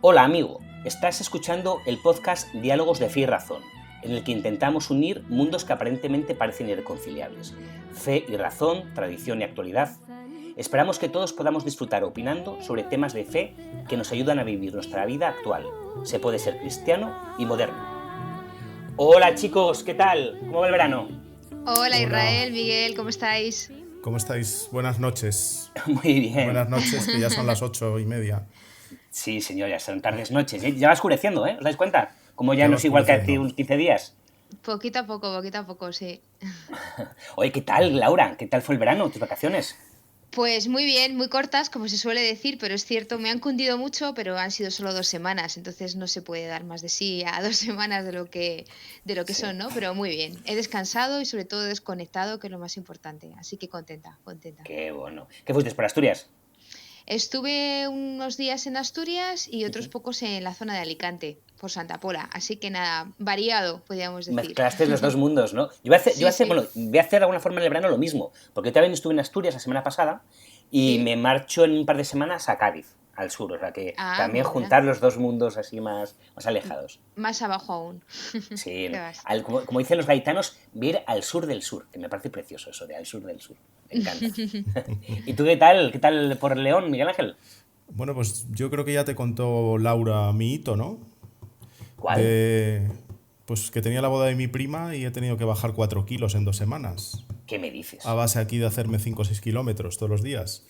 Hola amigo, estás escuchando el podcast Diálogos de Fe y Razón, en el que intentamos unir mundos que aparentemente parecen irreconciliables. Fe y razón, tradición y actualidad. Esperamos que todos podamos disfrutar opinando sobre temas de fe que nos ayudan a vivir nuestra vida actual. Se puede ser cristiano y moderno. Hola chicos, ¿qué tal? ¿Cómo va el verano? Hola Hola, Israel, Miguel, ¿cómo estáis? ¿cómo estáis? Buenas noches. Muy bien. Buenas noches, que ya son las 8:30. Sí, señor, ya son tardes noches. Ya va oscureciendo, ¿eh? ¿Os dais cuenta? Como ya Ya no va es igual que hace oscureciendo. unos 15 días. Poquito a poco, sí. Oye, ¿qué tal, Laura? ¿Qué tal fue el verano, tus vacaciones? Pues muy bien, muy cortas, como se suele decir, pero es cierto, me han cundido mucho, pero han sido solo 2 semanas, entonces no se puede dar más de sí a 2 semanas de lo que Sí. son, ¿no? Pero muy bien, he descansado y sobre todo desconectado, que es lo más importante, así que contenta, contenta. Qué bueno. ¿Qué fuiste por Asturias? Estuve unos días en Asturias y otros pocos en la zona de Alicante, por Santa Pola, así que nada, variado, podríamos decir. Mezclaste los dos mundos, ¿no? Sí, sí. Voy a hacer de alguna forma en el verano lo mismo, porque yo también estuve en Asturias la semana pasada y ¿Sí? me marcho en un par de semanas a Cádiz, al sur, o sea que Ah, también mira, juntar los dos mundos así más alejados. más abajo aún. Sí, Te vas. como dicen los gaitanos, vir al sur del sur, que me parece precioso eso de al sur del sur, me encanta. ¿Y tú qué tal? ¿Qué tal por León, Miguel Ángel? Bueno, pues yo creo que ya te contó Laura mi hito, ¿no? ¿Cuál? De, pues que tenía la boda de mi prima y he tenido que bajar 4 kilos en 2 semanas. ¿Qué me A dices? base aquí de hacerme 5 o 6 kilómetros todos los días.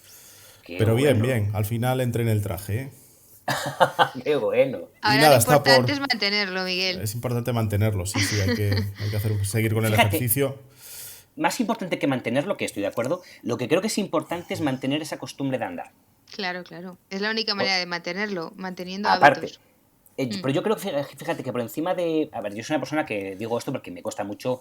Qué Pero bien, bueno, bien. Al final entré en el traje, ¿eh? qué bueno. Y Ahora lo nada, está importante por... es mantenerlo, Miguel. Es importante mantenerlo, sí, sí. Hay que seguir con el Fíjate, ejercicio. más importante que mantenerlo, que estoy de acuerdo, lo que creo que es importante es mantener esa costumbre de andar. Claro, claro. Es la única Por- manera de mantenerlo, manteniendo Aparte, hábitos. Mm. pero yo creo que, fíjate que por encima de... A ver, yo soy una persona que digo esto porque me cuesta mucho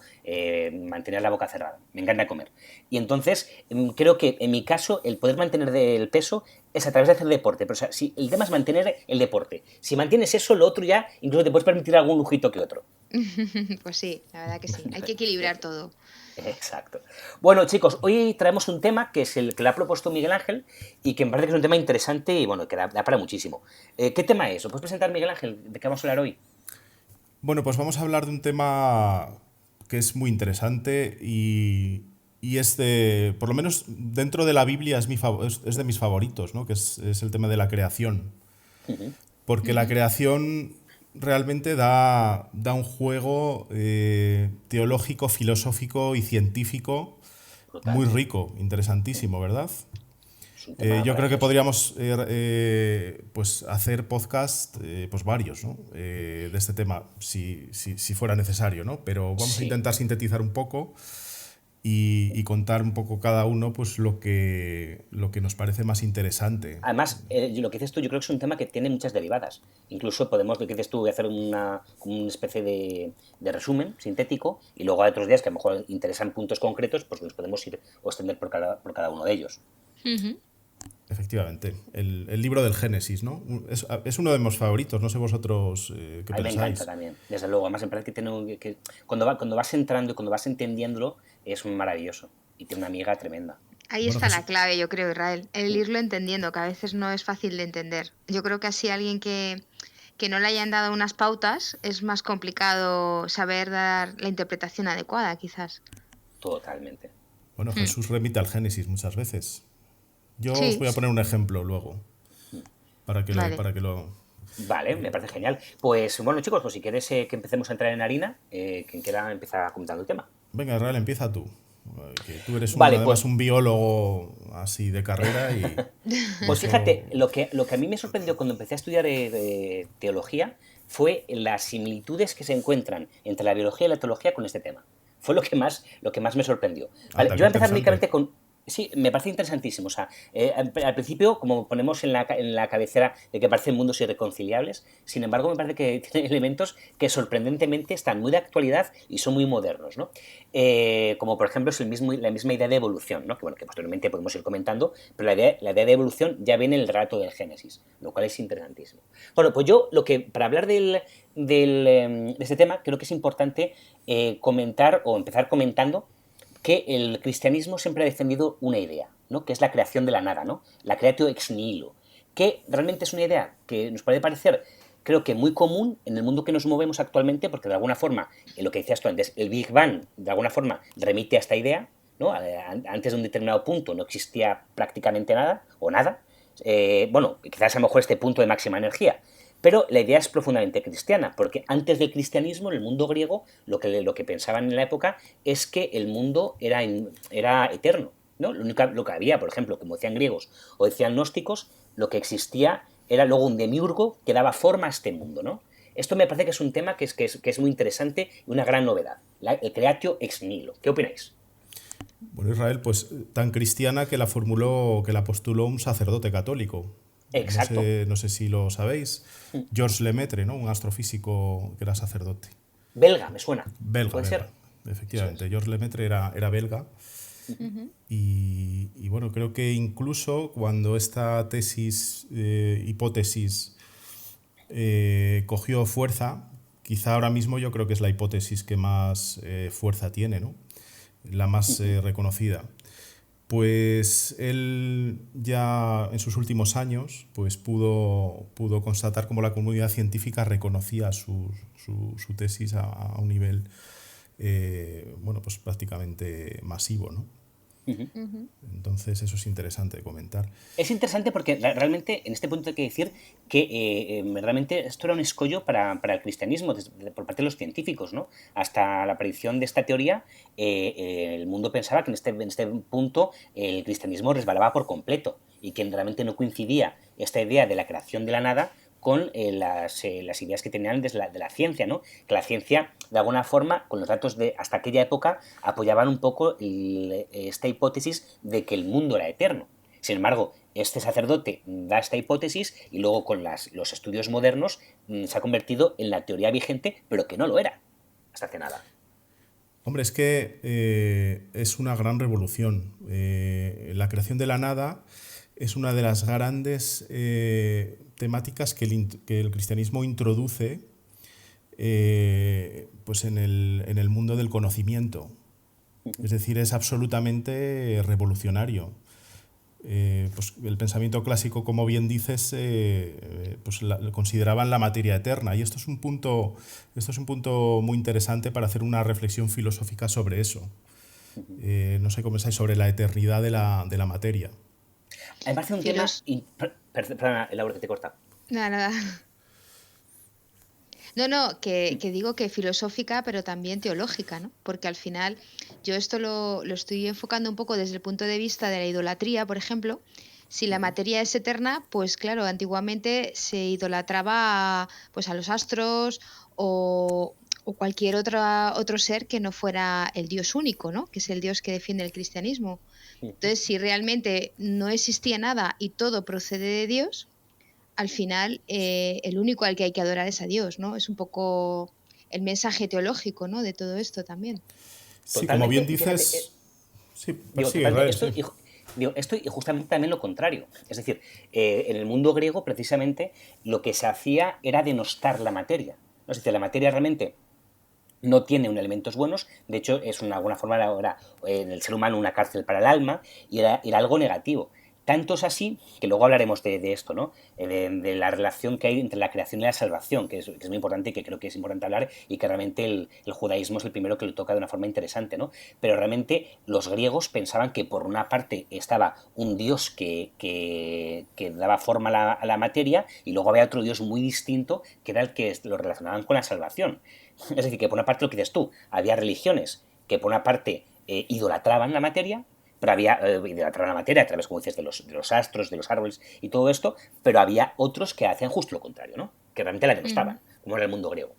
mantener la boca cerrada. Me encanta comer. Y entonces, creo que en mi caso, el poder mantener el peso es a través de hacer deporte. Pero o sea, si el tema es mantener el deporte. Si mantienes eso, lo otro ya, incluso te puedes permitir algún lujito que otro. Pues sí, la verdad que sí. Hay que equilibrar todo. Exacto. Bueno, chicos, hoy traemos un tema que es el que le ha propuesto Miguel Ángel y que me parece que es un tema interesante y bueno, que da para muchísimo. ¿Qué tema es? ¿Lo puedes presentar, Miguel Ángel? ¿De qué vamos a hablar hoy? Bueno, pues vamos a hablar de un tema que es muy interesante y es de, por lo menos dentro de la Biblia es de mis favoritos, ¿no? Que es el tema de la creación. Ujú. Porque la Ujú. creación realmente da un juego teológico, filosófico y científico Brutal. muy rico, interesantísimo, ¿verdad? Es un tema Yo creo que maravilloso. podríamos pues hacer podcast pues varios, ¿no? De este tema, si fuera necesario, ¿no? Pero vamos a Sí. intentar sintetizar un poco y contar un poco cada uno pues lo que nos parece más interesante. Además, lo que dices tú, yo creo que es un tema que tiene muchas derivadas. Incluso podemos, lo que dices tú, voy a hacer como una especie de resumen sintético y luego hay otros días que a lo mejor interesan puntos concretos, pues los podemos ir o extender por cada uno de ellos. Ujú. Efectivamente, el libro del Génesis, ¿no? Es uno de mis favoritos, no sé vosotros qué A mí me encanta pensáis. también, desde luego. Además, me parece que, cuando vas entrando y cuando vas entendiéndolo es maravilloso y tiene una amiga tremenda. Ahí Bueno, está la Jesús, clave, yo creo, Israel. El irlo entendiendo, que a veces no es fácil de entender. Yo creo que así alguien que no le hayan dado unas pautas es más complicado saber dar la interpretación adecuada, quizás. Totalmente. bueno, Mm. Jesús remite al Génesis muchas veces. Yo os Sí, voy a poner un ejemplo luego, vale. para que lo... Vale, me parece genial. Pues bueno, chicos, pues si quieres que empecemos a entrar en harina, quien quiera empezar comentando el tema. Venga, Israel, empieza tú. Que tú eres Vale, además pues un biólogo así de carrera y Pues eso... fíjate, lo que a mí me sorprendió cuando empecé a estudiar teología fue las similitudes que se encuentran entre la biología y la teología con este tema. Fue lo que más me sorprendió. Vale, Anda, yo qué voy a empezar interesante. únicamente con... Sí, me parece interesantísimo. O sea, al principio, como ponemos en la cabecera de que parecen mundos irreconciliables, sin embargo, me parece que tiene elementos que sorprendentemente están muy de actualidad y son muy modernos, ¿no? Como por ejemplo es la misma idea de evolución, ¿no? Que posteriormente podemos ir comentando, pero la idea de evolución ya viene en el relato del Génesis, lo cual es interesantísimo. Bueno, pues yo para hablar de este tema, creo que es importante comentar o empezar comentando que el cristianismo siempre ha defendido una idea, ¿no? Que es la creación de la nada, ¿no? La creatio ex nihilo. que realmente es una idea que nos puede parecer, creo que muy común en el mundo que nos movemos actualmente, porque de alguna forma, en lo que decías tú antes, el Big Bang, de alguna forma, remite a esta idea, ¿no? Antes de un determinado punto no existía prácticamente nada, o nada. Bueno, quizás a lo mejor este punto de máxima energía, pero la idea es profundamente cristiana, porque antes del cristianismo, en el mundo griego, lo que pensaban en la época es que el mundo era eterno, ¿no? Lo que había, por ejemplo, como decían griegos o decían gnósticos, lo que existía era luego un demiurgo que daba forma a este mundo, ¿no? Esto me parece que es un tema que es muy interesante y una gran novedad, el creatio ex nihilo. ¿Qué opináis? Bueno, Israel, pues tan cristiana que la formuló, que la postuló un sacerdote católico. Exacto. No sé si lo sabéis. Georges Lemaitre, ¿no? Un astrofísico que era sacerdote. Belga, me suena. Belga, ¿Puede belga. ser? Eso Efectivamente, es. Georges Lemaitre era belga. Ujú. Y bueno, creo que incluso cuando esta hipótesis cogió fuerza, quizá ahora mismo yo creo que es la hipótesis que más fuerza tiene, ¿no? La más reconocida. Pues él ya en sus últimos años pues pudo constatar cómo la comunidad científica reconocía su tesis a un nivel bueno, pues prácticamente masivo, ¿no? Ujú. Ujú. Entonces eso es interesante de comentar. Es interesante porque realmente en este punto hay que decir que realmente esto era un escollo para el cristianismo por parte de los científicos, ¿no? Hasta la aparición de esta teoría, el mundo pensaba que en este punto el cristianismo resbalaba por completo y que realmente no coincidía esta idea de la creación de la nada con las ideas que tenían de la ciencia, ¿no? Que la ciencia, de alguna forma, con los datos de hasta aquella época, apoyaban un poco esta hipótesis de que el mundo era eterno. Sin embargo, este sacerdote da esta hipótesis y luego con los estudios modernos se ha convertido en la teoría vigente, pero que no lo era hasta hace nada. Hombre, es que es una gran revolución. La creación de la nada es una de las grandes temáticas que el cristianismo introduce pues en el mundo del conocimiento. Es decir, es absolutamente revolucionario. Pues el pensamiento clásico, como bien dices, pues consideraban la materia eterna. Y esto es un punto muy interesante para hacer una reflexión filosófica sobre eso. No sé cómo pensáis sobre la eternidad de la materia. Me parece un tema... Filos... Perdona, Laura, que te corta. Nada, nada. No, no, que digo que filosófica, pero también teológica, ¿no? Porque al final yo esto lo estoy enfocando un poco desde el punto de vista de la idolatría, por ejemplo. Si la materia es eterna, pues claro, antiguamente se idolatraba pues a los astros o cualquier otro ser que no fuera el Dios único, ¿no? Que es el Dios que defiende el cristianismo. Entonces, si realmente no existía nada y todo procede de Dios, al final el único al que hay que adorar es a Dios, ¿no? Es un poco el mensaje teológico, ¿no? De todo esto también. Sí, como bien Totalmente, y fíjate, dices... Sí, digo, sigue totalmente, Israel, sí. esto y justamente también lo contrario. Es decir, en el mundo griego, precisamente, lo que se hacía era denostar la materia. ¿No? Es decir, la materia realmente no tiene un elementos buenos, de hecho es de alguna forma era, en el ser humano una cárcel para el alma y era algo negativo. Tanto es así, que luego hablaremos de esto, ¿no? De la relación que hay entre la creación y la salvación, que es muy importante y que creo que es importante hablar y que realmente el judaísmo es el primero que lo toca de una forma interesante, ¿no? Pero realmente los griegos pensaban que por una parte estaba un dios que daba forma a la materia y luego había otro dios muy distinto que era el que lo relacionaban con la salvación. Es decir, que por una parte lo que dices tú, había religiones que por una parte idolatraban la materia, pero había idolatraban la materia a través, como dices, de los astros, de los árboles y todo esto, pero había otros que hacían justo lo contrario, ¿no? Que realmente la Ujú. denostaban, como era el mundo griego.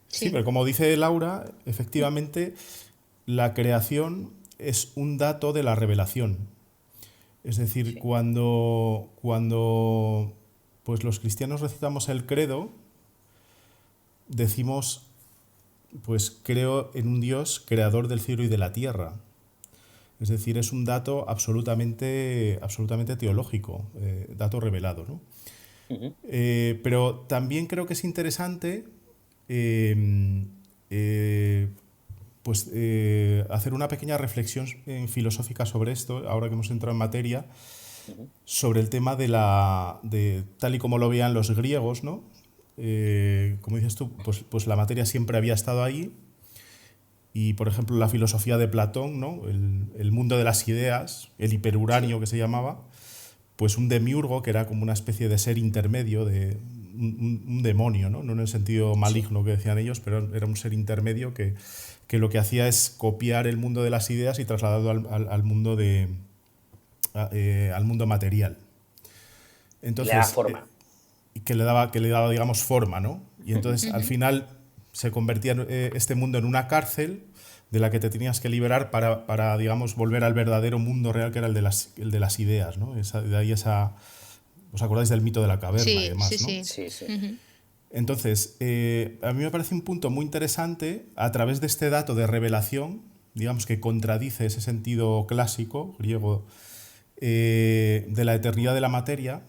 Sí, Sí. pero como dice Laura, efectivamente la creación es un dato de la revelación. Es decir, Sí. cuando pues los cristianos recitamos el credo, decimos, pues creo en un Dios creador del cielo y de la tierra. Es decir, es un dato absolutamente teológico, dato revelado, ¿no? Ujú. Pero también creo que es interesante eh, eh, hacer una pequeña reflexión filosófica sobre esto, ahora que hemos entrado en materia, sobre el tema de tal y como lo veían los griegos, ¿no? Como dices tú, pues la materia siempre había estado ahí. Y, por ejemplo, la filosofía de Platón, ¿no? El mundo de las ideas, el hiperuranio que se llamaba, pues un demiurgo que era como una especie de ser intermedio, de un demonio, ¿no? No en el sentido maligno que decían ellos, pero era un ser intermedio que lo que hacía es copiar el mundo de las ideas y trasladarlo al mundo al mundo material. Y le da Entonces, forma. que le daba, digamos, forma, ¿no? Y entonces, al final, se convertía este mundo en una cárcel de la que te tenías que liberar para, digamos, volver al verdadero mundo real, que era el de las ideas, ¿no? De ahí ¿os acordáis del mito de la caverna y Sí, sí, demás, no? sí. Sí, sí. Ujú. Entonces, a mí me parece un punto muy interesante a través de este dato de revelación, digamos que contradice ese sentido clásico griego de la eternidad de la materia,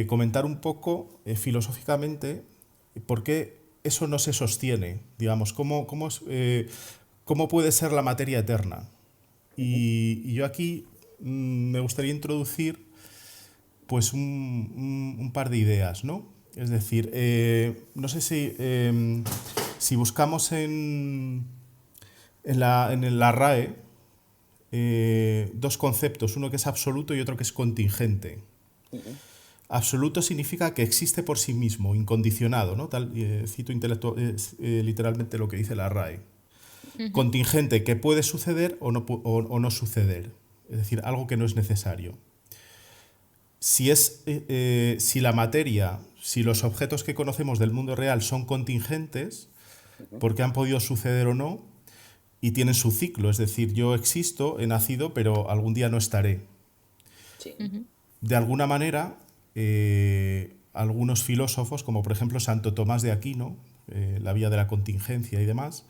comentar un poco filosóficamente por qué eso no se sostiene, digamos, cómo puede ser la materia eterna. Y yo aquí me gustaría introducir pues un par de ideas, ¿no? Es decir, no sé si buscamos en la RAE dos conceptos, uno que es absoluto y otro que es contingente. Absoluto significa que existe por sí mismo, incondicionado, ¿no? Cito literalmente lo que dice la RAE. Contingente, que puede suceder o no suceder, es decir, algo que no es necesario. Si la materia, si los objetos que conocemos del mundo real son contingentes, porque han podido suceder o no, y tienen su ciclo, es decir, yo existo, he nacido, pero algún día no estaré. Sí. De alguna manera, algunos filósofos, como por ejemplo Santo Tomás de Aquino, la vía de la contingencia y demás,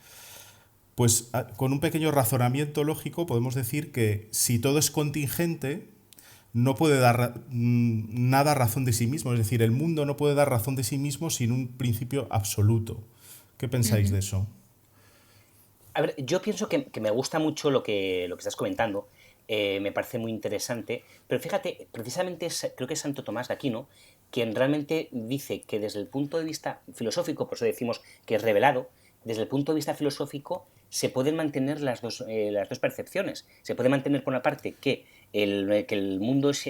pues con un pequeño razonamiento lógico podemos decir que si todo es contingente, no puede dar nada razón de sí mismo, es decir, el mundo no puede dar razón de sí mismo sin un principio absoluto. ¿Qué pensáis de eso? A ver, yo pienso que me gusta mucho lo que estás comentando, me parece muy interesante, pero fíjate, precisamente creo que es Santo Tomás de Aquino quien realmente dice que desde el punto de vista filosófico, por eso decimos que es revelado, desde el punto de vista filosófico se pueden mantener las dos percepciones. Se puede mantener por una parte que el mundo es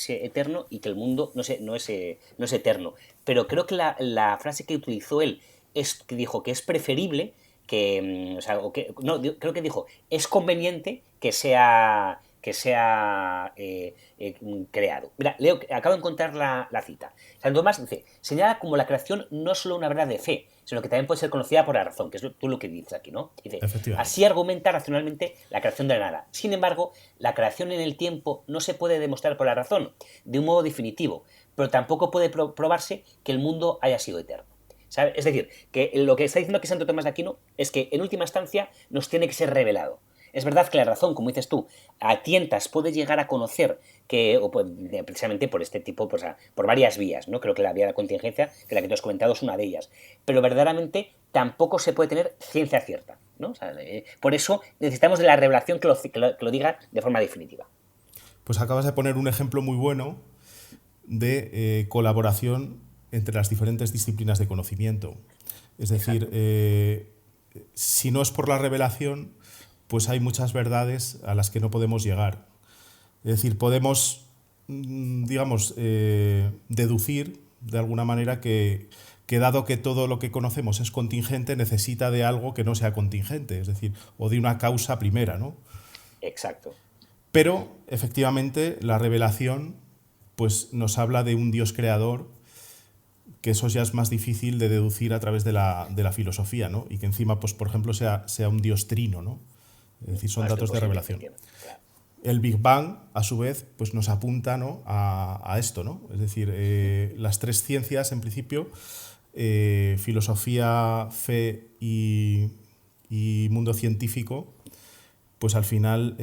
eterno y que el mundo no es eterno. Pero creo que la frase que utilizó él es que dijo que es preferible o sea, no, creo que dijo, es conveniente que sea creado. Mira, acabo de encontrar la cita. Santo Tomás dice, señala como la creación no es solo una verdad de fe, sino que también puede ser conocida por la razón, que es tú lo que dices aquí, ¿no? Dice, Efectivamente. así argumenta racionalmente la creación de la nada. Sin embargo, la creación en el tiempo no se puede demostrar por la razón, de un modo definitivo, pero tampoco puede probarse que el mundo haya sido eterno. ¿Sabe? Es decir, que lo que está diciendo aquí Santo Tomás de Aquino es que en última instancia nos tiene que ser revelado. Es verdad que la razón, como dices tú, a tientas puede llegar a conocer precisamente por este tipo, por varias vías, ¿no? Creo que la vía de la contingencia, que la que tú has comentado, es una de ellas. Pero verdaderamente tampoco se puede tener ciencia cierta, ¿no? O sea, por eso necesitamos de la revelación que lo diga de forma definitiva. Pues acabas de poner un ejemplo muy bueno de colaboración entre las diferentes disciplinas de conocimiento. Es decir, si no es por la revelación, pues hay muchas verdades a las que no podemos llegar. Es decir, podemos, digamos, deducir de alguna manera que dado que todo lo que conocemos es contingente, necesita de algo que no sea contingente, es decir, o de una causa primera, ¿no? Exacto. Pero, efectivamente, la revelación pues, nos habla de un Dios creador, que eso ya es más difícil de deducir a través de la filosofía, ¿no? Y que encima, pues, por ejemplo, sea un Dios trino, ¿no? Es decir, son No, esto es datos de posible, revelación. efectivamente. Claro. El Big Bang, a su vez, pues nos apunta, ¿no? a esto, ¿no? Es decir, las tres ciencias, en principio, filosofía, fe y mundo científico, pues al final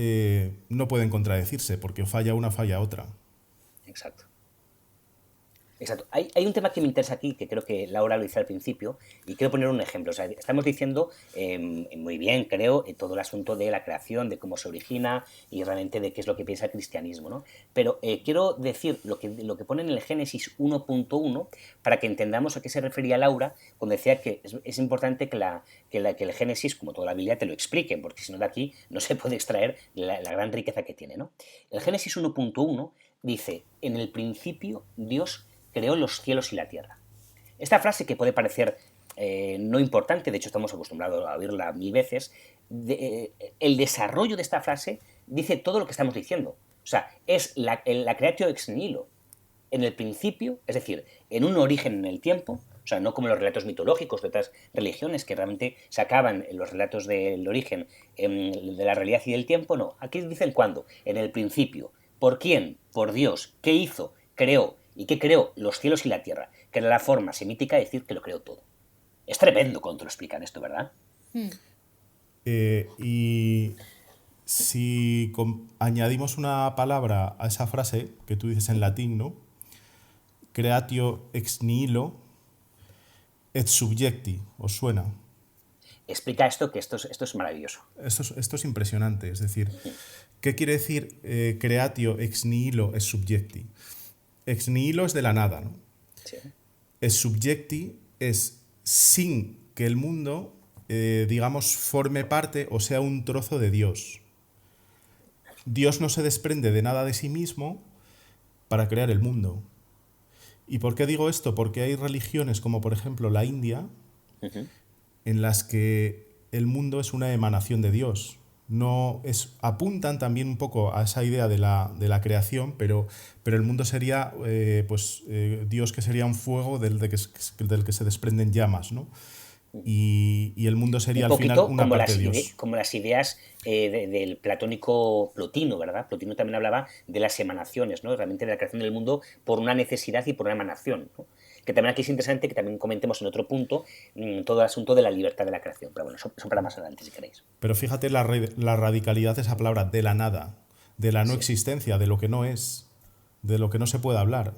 no pueden contradecirse, porque falla una, falla otra. Exacto. Exacto. Hay un tema que me interesa aquí, que creo que Laura lo hizo al principio, y quiero poner un ejemplo. O sea, estamos diciendo muy bien, creo, todo el asunto de la creación, de cómo se origina y realmente de qué es lo que piensa el cristianismo, ¿no? Pero quiero decir lo que pone en el Génesis 1.1 para que entendamos a qué se refería Laura cuando decía que es importante que el Génesis, como toda la Biblia, te lo explique, porque si no de aquí no se puede extraer la gran riqueza que tiene, ¿no? El Génesis 1.1 dice, en el principio Dios creó los cielos y la tierra. Esta frase que puede parecer no importante, de hecho estamos acostumbrados a oírla 1000 veces, el desarrollo de esta frase dice todo lo que estamos diciendo. O sea, es la creatio ex nihilo. En el principio, es decir, en un origen en el tiempo, o sea, no como los relatos mitológicos de otras religiones que realmente sacaban los relatos del origen de la realidad y del tiempo, no. Aquí dicen cuándo, en el principio. ¿Por quién? Por Dios. ¿Qué hizo? Creó. ¿Y qué creó? Los cielos y la tierra, que era la forma semítica de decir que lo creó todo. Es tremendo cuando te lo explican esto, ¿verdad? Y si añadimos una palabra a esa frase que tú dices en latín, ¿no? Creatio ex nihilo et subjecti, ¿os suena? Explica esto, que esto es maravilloso. Esto es impresionante, es decir, ¿qué quiere decir creatio ex nihilo et subjecti? Ex nihilo es de la nada, ¿no? Sí. Es subjecti es sin que el mundo, digamos, forme parte o sea un trozo de Dios. Dios no se desprende de nada de sí mismo para crear el mundo. ¿Y por qué digo esto? Porque hay religiones como por ejemplo la India, en las que el mundo es una emanación de Dios. No apuntan también un poco a esa idea de la creación, pero el mundo sería Dios, que sería un fuego del que se desprenden llamas, ¿no? Y el mundo sería Un al final poquito una parte de Dios. como las ideas del platónico Plotino, ¿verdad? Plotino también hablaba de las emanaciones, ¿no? Realmente de la creación del mundo por una necesidad y por una emanación, ¿no? Que también aquí es interesante que también comentemos en otro punto todo el asunto de la libertad de la creación. Pero bueno, eso para más adelante, si queréis. Pero fíjate la radicalidad de esa palabra, de la nada, de la no Sí. existencia, de lo que no es, de lo que no se puede hablar.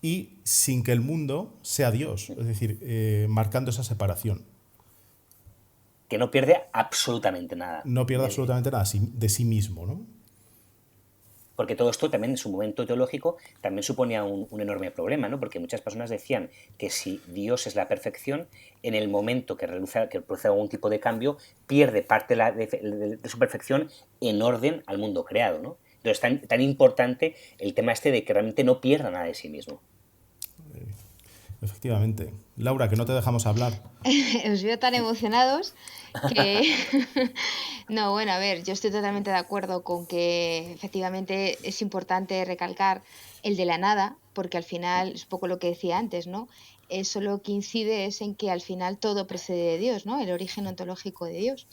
Y sin que el mundo sea Dios, es decir, marcando esa separación. Que no pierde absolutamente nada. No pierde absolutamente nada de sí mismo, ¿no? Porque todo esto también en su momento teológico también suponía un enorme problema, ¿no? Porque muchas personas decían que si Dios es la perfección, en el momento que produce algún tipo de cambio, pierde parte de su perfección en orden al mundo creado, ¿no? Entonces es tan importante el tema este de que realmente no pierda nada de sí mismo. Efectivamente. Laura, que no te dejamos hablar. Os veo tan emocionados que... No, bueno, a ver, yo estoy totalmente de acuerdo con que efectivamente es importante recalcar el de la nada, porque al final es un poco lo que decía antes, ¿no? Eso lo que incide es en que al final todo procede de Dios, ¿no? El origen ontológico de Dios.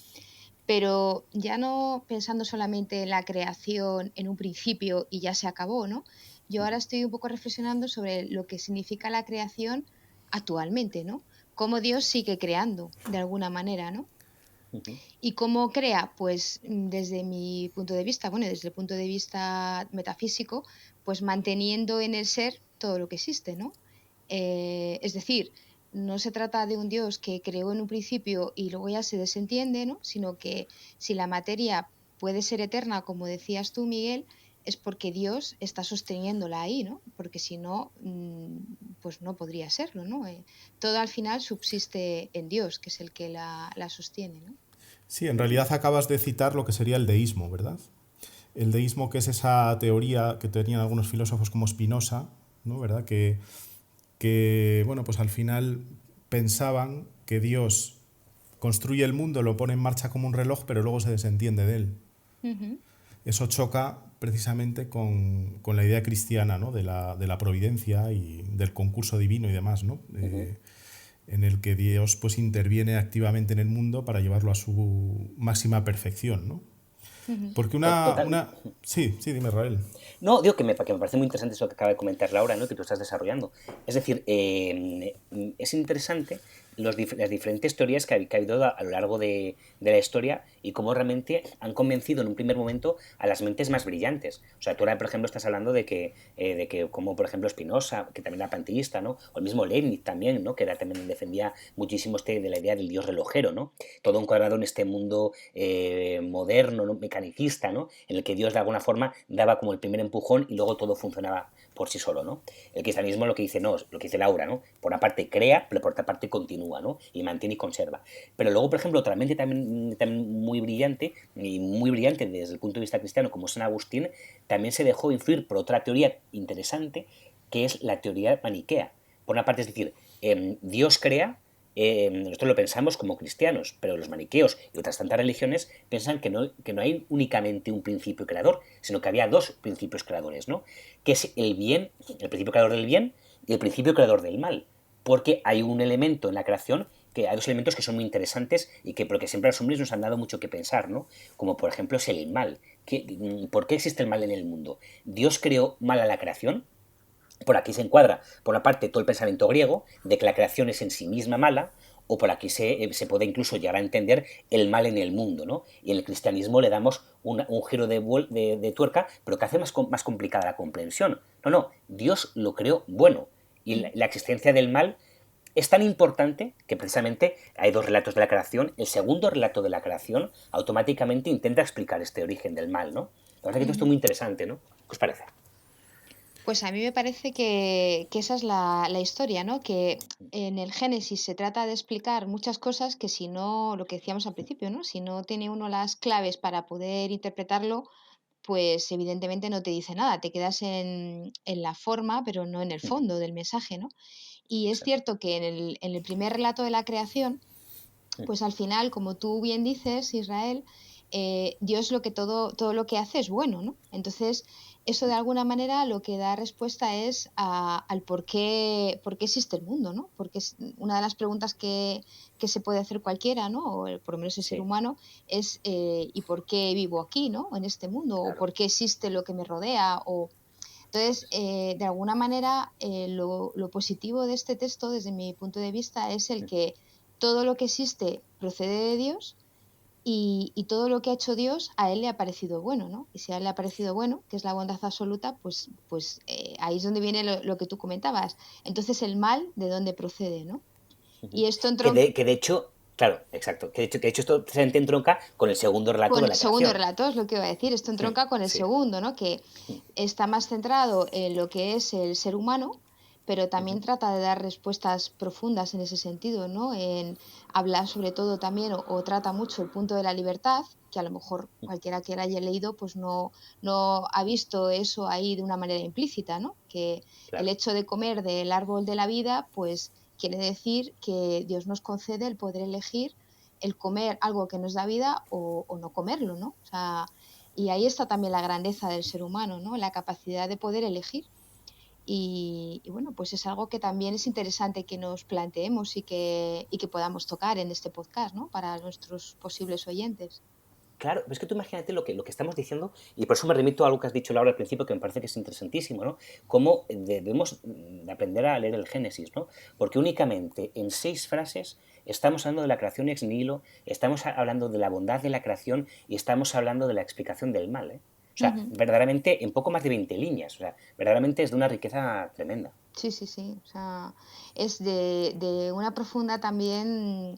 Pero ya no pensando solamente en la creación en un principio y ya se acabó, ¿no? Yo ahora estoy un poco reflexionando sobre lo que significa la creación actualmente, ¿no? Cómo Dios sigue creando de alguna manera, ¿no? ¿Y cómo crea? Pues desde mi punto de vista, bueno, desde el punto de vista metafísico, pues manteniendo en el ser todo lo que existe, ¿no? Es decir, no se trata de un Dios que creó en un principio y luego ya se desentiende, ¿no? Sino que si la materia puede ser eterna, como decías tú, Miguel, es porque Dios está sosteniéndola ahí, ¿no? Porque si no, pues no podría serlo, ¿no? Todo al final subsiste en Dios, que es el que la sostiene, ¿no? Sí, en realidad acabas de citar lo que sería el deísmo, ¿verdad? El deísmo, que es esa teoría que tenían algunos filósofos como Spinoza, ¿no? ¿Verdad? Bueno, pues al final pensaban que Dios construye el mundo, lo pone en marcha como un reloj, pero luego se desentiende de él. Uh-huh. Eso choca precisamente con la idea cristiana, ¿no? de la providencia y del concurso divino y demás, ¿no? En el que Dios pues interviene activamente en el mundo para llevarlo a su máxima perfección, ¿no? Porque Sí, dime, Rael. No, digo que me parece muy interesante eso que acaba de comentar Laura, ¿no? Que tú estás desarrollando. Es decir, es interesante las diferentes teorías que ha habido a lo largo de la historia y cómo realmente han convencido en un primer momento a las mentes más brillantes. O sea, tú ahora, por ejemplo, estás hablando de que como por ejemplo Spinoza, que también era panteísta, ¿no? O el mismo Leibniz también, ¿no? Que era, también defendía muchísimo de la idea del dios relojero, ¿no? Todo encuadrado en este mundo moderno, ¿no? Mecanicista, ¿no? En el que Dios de alguna forma daba como el primer empujón y luego todo funcionaba por sí solo, ¿no? El cristianismo lo que dice no, lo que dice Laura, ¿no? Por una parte crea, pero por otra parte continúa, ¿no? Y mantiene y conserva. Pero luego, por ejemplo, otra mente también muy brillante, y muy brillante desde el punto de vista cristiano, como San Agustín, también se dejó influir por otra teoría interesante, que es la teoría maniquea. Por una parte, es decir, Dios crea, nosotros lo pensamos como cristianos, pero los maniqueos y otras tantas religiones piensan que no hay únicamente un principio creador, sino que había dos principios creadores, ¿no? Que es el bien, el principio creador del bien y el principio creador del mal. Porque hay un elemento en la creación, que hay dos elementos que son muy interesantes y que porque siempre a los hombres nos han dado mucho que pensar, ¿no? Como por ejemplo es el mal. ¿Por qué existe el mal en el mundo? ¿Dios creó mal a la creación? Por aquí se encuadra, por una parte, todo el pensamiento griego de que la creación es en sí misma mala, o por aquí se puede incluso llegar a entender el mal en el mundo, ¿no? Y en el cristianismo le damos un giro de tuerca, pero que hace más complicada la comprensión. No, Dios lo creó bueno. Y la existencia del mal es tan importante que precisamente hay dos relatos de la creación. El segundo relato de la creación automáticamente intenta explicar este origen del mal, ¿no? La verdad que esto es muy interesante, ¿no? ¿Qué os parece? Pues a mí me parece que esa es la historia, ¿no? Que en el Génesis se trata de explicar muchas cosas que si no, lo que decíamos al principio, ¿no? Si no tiene uno las claves para poder interpretarlo, pues evidentemente no te dice nada, te quedas en la forma, pero no en el fondo del mensaje, ¿no? Y es Exacto. cierto que en el primer relato de la creación, pues al final, como tú bien dices, Israel, Dios todo lo que hace es bueno, ¿no? Entonces, eso de alguna manera lo que da respuesta es al por qué existe el mundo, ¿no? Porque es una de las preguntas que se puede hacer cualquiera, ¿no? O por lo menos el ser Sí, humano, es ¿y por qué vivo aquí, ¿no? En este mundo, o claro. por qué existe lo que me rodea, o entonces, de alguna manera, lo positivo de este texto, desde mi punto de vista, es el que todo lo que existe procede de Dios y todo lo que ha hecho Dios a él le ha parecido bueno, ¿no? Y si a él le ha parecido bueno, que es la bondad absoluta, pues ahí es donde viene lo que tú comentabas. Entonces, el mal, ¿de dónde procede, no? Y esto Que de hecho, claro, exacto, que de hecho esto se entronca con el segundo relato con de el la segundo creación. relato, es lo que iba a decir, esto entronca con el Sí. segundo, ¿no? Que está más centrado en lo que es el ser humano, pero también trata de dar respuestas profundas en ese sentido, ¿no? En hablar sobre todo también, o trata mucho el punto de la libertad, que a lo mejor cualquiera que la haya leído, pues no ha visto eso ahí de una manera implícita, ¿no? Que el Claro. hecho de comer del árbol de la vida, pues quiere decir que Dios nos concede el poder elegir el comer algo que nos da vida o no comerlo, ¿no? O sea, y ahí está también la grandeza del ser humano, ¿no? La capacidad de poder elegir. Y bueno, pues es algo que también es interesante que nos planteemos y que podamos tocar en este podcast, ¿no? Para nuestros posibles oyentes. Claro, es que tú imagínate lo que estamos diciendo, y por eso me remito a algo que has dicho Laura al principio, que me parece que es interesantísimo, ¿no? Cómo debemos de aprender a leer el Génesis, ¿no? Porque únicamente en 6 frases estamos hablando de la creación ex nihilo, estamos hablando de la bondad de la creación y estamos hablando de la explicación del mal, ¿eh? O sea, Ujú. verdaderamente en poco más de 20 líneas, o sea, verdaderamente es de una riqueza tremenda. Sí, sí, sí. O sea, es de una profunda también,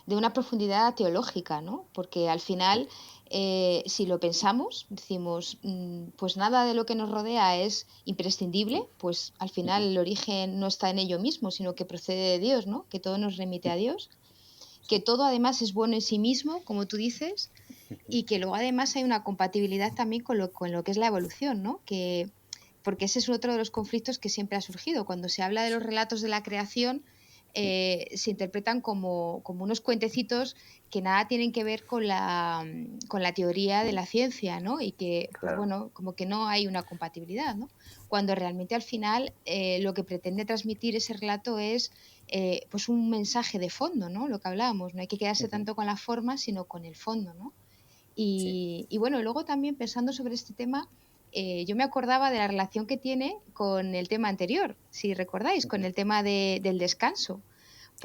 de una profundidad teológica, ¿no? Porque al final, si lo pensamos, decimos, pues nada de lo que nos rodea es imprescindible, pues al final el origen no está en ello mismo, sino que procede de Dios, ¿no? Que todo nos remite a Dios, que todo además es bueno en sí mismo, como tú dices, y que luego además hay una compatibilidad también con lo que es la evolución, ¿no? Porque ese es otro de los conflictos que siempre ha surgido. Cuando se habla de los relatos de la creación, se interpretan como unos cuentecitos que nada tienen que ver con la teoría de la ciencia, ¿no? Y que, pues Claro. bueno, como que no hay una compatibilidad, ¿no? Cuando realmente al final lo que pretende transmitir ese relato es pues un mensaje de fondo, ¿no? Lo que hablábamos, no hay que quedarse tanto con la forma, sino con el fondo, ¿no? Sí. Y bueno, luego también pensando sobre este tema, yo me acordaba de la relación que tiene con el tema anterior, si recordáis, con el tema del descanso,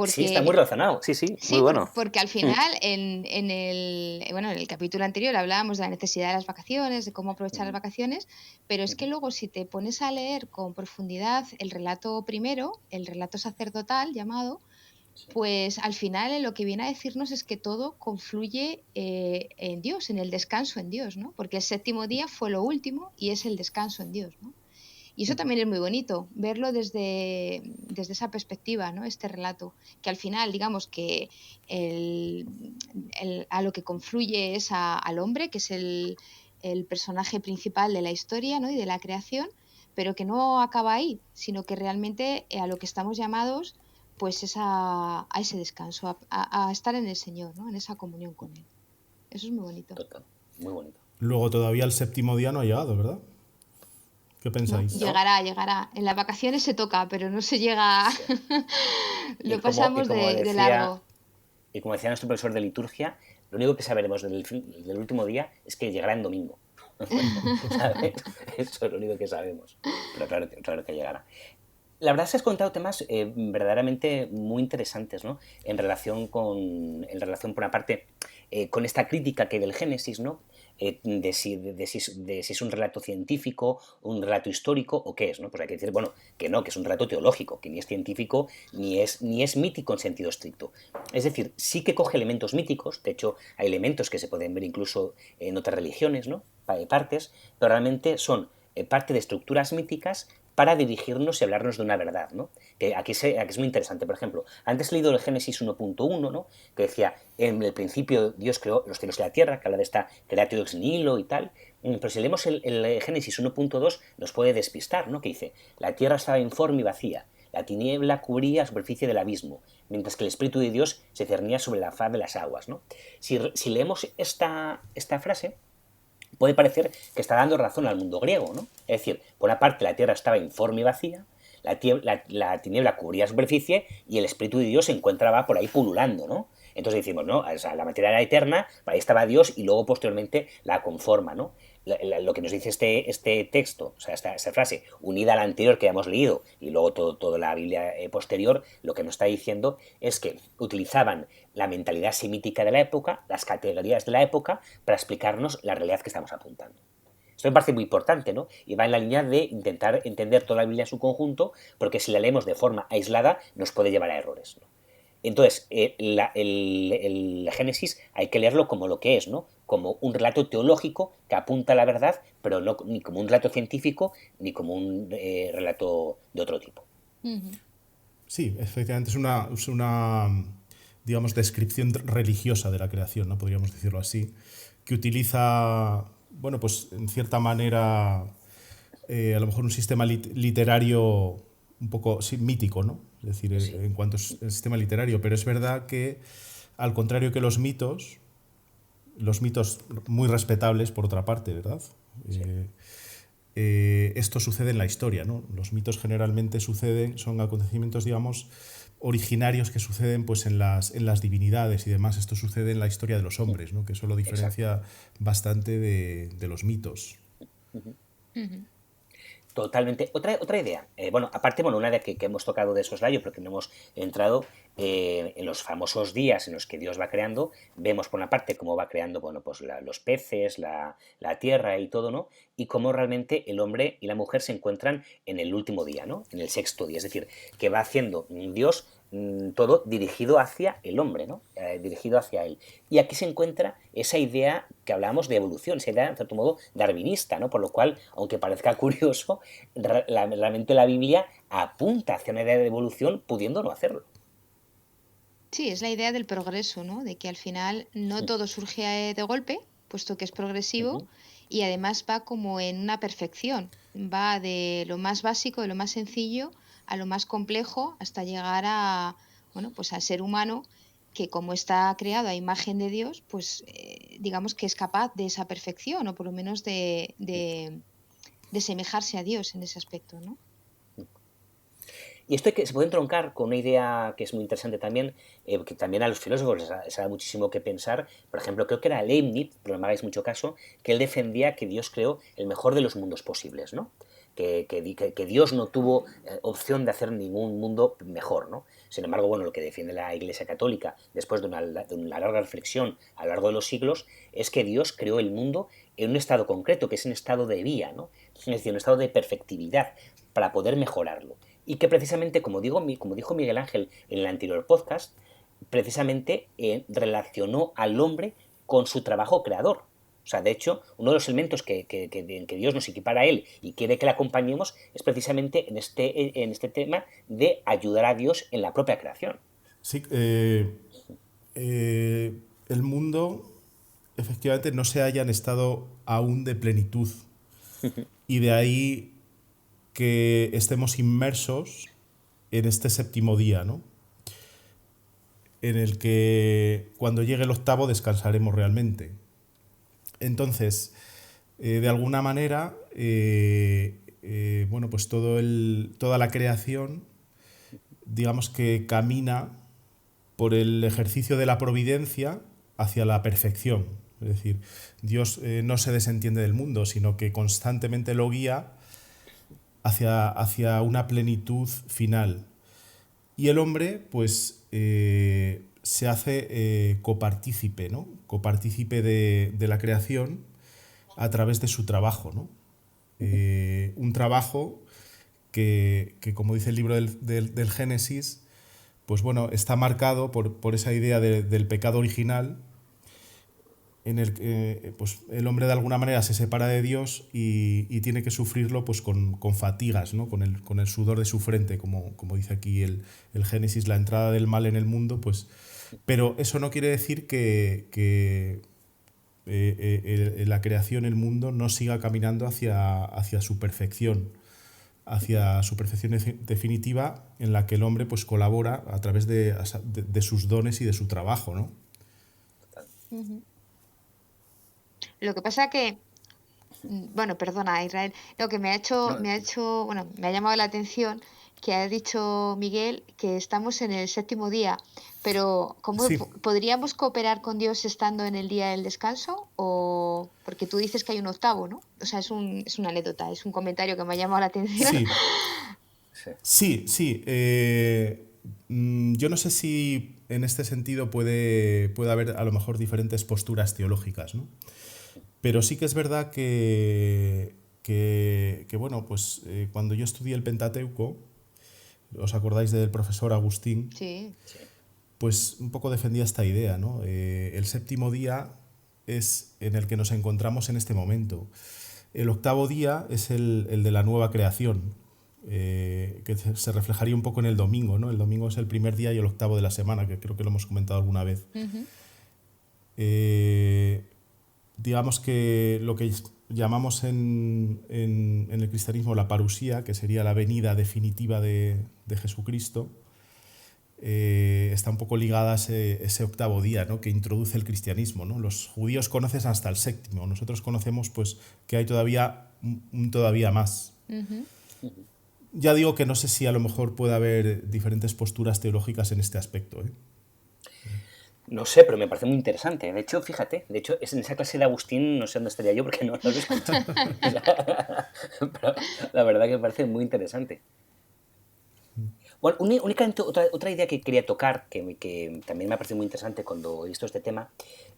Sí, está muy Porque relacionado. Sí, sí, muy sí, bueno. porque al final en el capítulo anterior hablábamos de la necesidad de las vacaciones, de cómo aprovechar las vacaciones, pero es que luego si te pones a leer con profundidad el relato primero, el relato sacerdotal llamado, Sí, pues al final lo que viene a decirnos es que todo confluye en Dios, en el descanso en Dios, ¿no? Porque el séptimo día fue lo último y es el descanso en Dios, ¿no? Y eso también es muy bonito, verlo desde esa perspectiva, ¿no? Este relato, que al final, digamos que a lo que confluye es al hombre, que es el personaje principal de la historia, ¿no? Y de la creación, pero que no acaba ahí, sino que realmente a lo que estamos llamados pues es a ese descanso, a estar en el Señor, ¿no? En esa comunión con Él. Eso es muy bonito. total. Muy bonito. Luego todavía el séptimo día no ha llegado, ¿verdad? ¿Qué ¿No? pensáis? ¿No? Llegará, llegará. En las vacaciones se toca, pero no se llega. Sí. Lo pasamos de largo. Y como decía nuestro profesor de liturgia, lo único que saberemos del último día es que llegará en domingo. ¿Sabes? Eso es lo único que sabemos. Pero claro que llegará. La verdad es que has contado temas verdaderamente muy interesantes, ¿no? En relación por una parte, con esta crítica que hay del Génesis, ¿no? De si es un relato científico, un relato histórico o qué es, ¿no? Pues hay que decir, bueno, que no, que es un relato teológico, que ni es científico ni es mítico en sentido estricto. Es decir, sí que coge elementos míticos, de hecho hay elementos que se pueden ver incluso en otras religiones, ¿no? Partes, pero realmente son parte de estructuras míticas para dirigirnos y hablarnos de una verdad, ¿no? Que aquí es muy interesante. Por ejemplo, antes he leído el Génesis 1.1, ¿no? Que decía, en el principio Dios creó los cielos y la tierra, que habla de esta creatio ex nihilo y tal. Pero si leemos el Génesis 1.2 nos puede despistar, ¿no? Que dice, la tierra estaba informe y vacía, la tiniebla cubría la superficie del abismo, mientras que el Espíritu de Dios se cernía sobre la faz de las aguas, ¿no? Si leemos esta frase, puede parecer que está dando razón al mundo griego, ¿no? Es decir, por una parte la tierra estaba informe y vacía, la tiniebla cubría la superficie y el Espíritu de Dios se encontraba por ahí pululando, ¿no? Entonces decimos, no, o sea, la materia era eterna, ahí estaba Dios y luego posteriormente la conforma, ¿no? Lo que nos dice este texto, o sea, esta frase, unida a la anterior que hemos leído y luego toda la Biblia posterior, lo que nos está diciendo es que utilizaban la mentalidad semítica de la época, las categorías de la época, para explicarnos la realidad que estamos apuntando. Esto me parece muy importante, ¿no? Y va en la línea de intentar entender toda la Biblia en su conjunto, porque si la leemos de forma aislada nos puede llevar a errores, ¿no? Entonces, el Génesis hay que leerlo como lo que es, ¿no? Como un relato teológico que apunta a la verdad, pero no ni como un relato científico ni como un relato de otro tipo. Ujú. Sí, efectivamente es una, digamos, descripción religiosa de la creación, ¿no? Podríamos decirlo así, que utiliza, bueno, pues en cierta manera, a lo mejor un sistema literario un poco sí, mítico, ¿no? Es decir, Sí, en cuanto al sistema literario, pero es verdad que, al contrario que los mitos muy respetables, por otra parte, ¿verdad? sí, Esto sucede en la historia, ¿no? Los mitos generalmente son acontecimientos, digamos, originarios que suceden pues, en las divinidades y demás. Esto sucede en la historia de los hombres, ¿no? Que eso lo exacto. diferencia bastante de los mitos. Ujú. Totalmente. Otra idea. Bueno, aparte, bueno, una idea que hemos tocado de soslayo, pero que no hemos entrado en los famosos días en los que Dios va creando, vemos por una parte cómo va creando, bueno, pues los peces, la tierra y todo, ¿no? Y cómo realmente el hombre y la mujer se encuentran en el último día, ¿no? En el sexto día. Es decir, que va haciendo Dios todo dirigido hacia el hombre, ¿no? Dirigido hacia él. Y aquí se encuentra esa idea que hablábamos de evolución, esa idea, en cierto modo, darwinista, ¿no? Por lo cual, aunque parezca curioso, realmente la Biblia apunta hacia una idea de evolución pudiendo no hacerlo. Sí, es la idea del progreso, ¿no? De que al final no todo surge de golpe, puesto que es progresivo Ujú, y además va como en una perfección. Va de lo más básico, de lo más sencillo, a lo más complejo, hasta llegar a, bueno, pues al ser humano que como está creado a imagen de Dios, pues digamos que es capaz de esa perfección o por lo menos de semejarse a Dios en ese aspecto, ¿no? Y esto se puede entroncar con una idea que es muy interesante también, que también a los filósofos les da muchísimo que pensar. Por ejemplo, creo que era Leibniz, pero no me hagáis mucho caso, que él defendía que Dios creó el mejor de los mundos posibles, ¿no? que Dios no tuvo opción de hacer ningún mundo mejor, ¿no? Sin embargo, bueno, lo que defiende la Iglesia Católica, después de una larga reflexión a lo largo de los siglos, es que Dios creó el mundo en un estado concreto, que es un estado de vía, ¿no? Es decir, un estado de perfectividad para poder mejorarlo. Y que precisamente, como dijo Miguel Ángel en el anterior podcast, precisamente relacionó al hombre con su trabajo creador. O sea, de hecho, uno de los elementos que Dios nos equipara a Él y quiere que le acompañemos es precisamente en este tema de ayudar a Dios en la propia creación. Sí, el mundo efectivamente no se haya en estado aún de plenitud y de ahí que estemos inmersos en este séptimo día, ¿no? En el que cuando llegue el octavo descansaremos realmente. Entonces, de alguna manera, bueno, pues toda la creación, digamos que camina por el ejercicio de la providencia hacia la perfección. Es decir, Dios no se desentiende del mundo, sino que constantemente lo guía hacia una plenitud final. Y el hombre, pues, se hace copartícipe, ¿no? Copartícipe de la creación a través de su trabajo, ¿no? Un trabajo que, como dice el libro del Génesis, pues bueno, está marcado por esa idea del pecado original, en el que pues el hombre de alguna manera se separa de Dios y tiene que sufrirlo pues con fatigas, ¿no? Con el sudor de su frente, como dice aquí el Génesis, la entrada del mal en el mundo, pues, pero eso no quiere decir que la creación, el mundo, no siga caminando hacia su perfección, definitiva, en la que el hombre pues colabora a través de sus dones y de su trabajo, ¿no? Lo que pasa que, bueno, perdona, Israel, lo que No, bueno, me ha llamado la atención que ha dicho Miguel que estamos en el séptimo día, pero ¿cómo Sí, podríamos cooperar con Dios estando en el día del descanso? O porque tú dices que hay un octavo, ¿no? O sea, es una anécdota, es un comentario que me ha llamado la atención. sí, sí. sí. Yo no sé si en este sentido puede haber a lo mejor diferentes posturas teológicas, ¿no? Pero sí que es verdad que bueno, pues cuando yo estudié el Pentateuco, ¿os acordáis del profesor Agustín? Sí. Sí. Pues un poco defendía esta idea, ¿no? El séptimo día es en el que nos encontramos en este momento. El octavo día es el de la nueva creación, que se reflejaría un poco en el domingo, ¿no? El domingo es el primer día y el octavo de la semana, que creo que lo hemos comentado alguna vez. Ujú. Digamos que lo que llamamos en el cristianismo la parusía, que sería la venida definitiva de Jesucristo, está un poco ligada a ese octavo día, ¿no? Que introduce el cristianismo, ¿no? Los judíos conocen hasta el séptimo, nosotros conocemos pues, que hay todavía todavía más. Ujú. Ya digo que no sé si a lo mejor puede haber diferentes posturas teológicas en este aspecto, ¿eh? No sé, pero me parece muy interesante. De hecho, fíjate, en esa clase de Agustín no sé dónde estaría yo porque no lo he escuchado. Pero la verdad que me parece muy interesante. Bueno, únicamente otra idea que quería tocar, que también me ha parecido muy interesante cuando he visto este tema,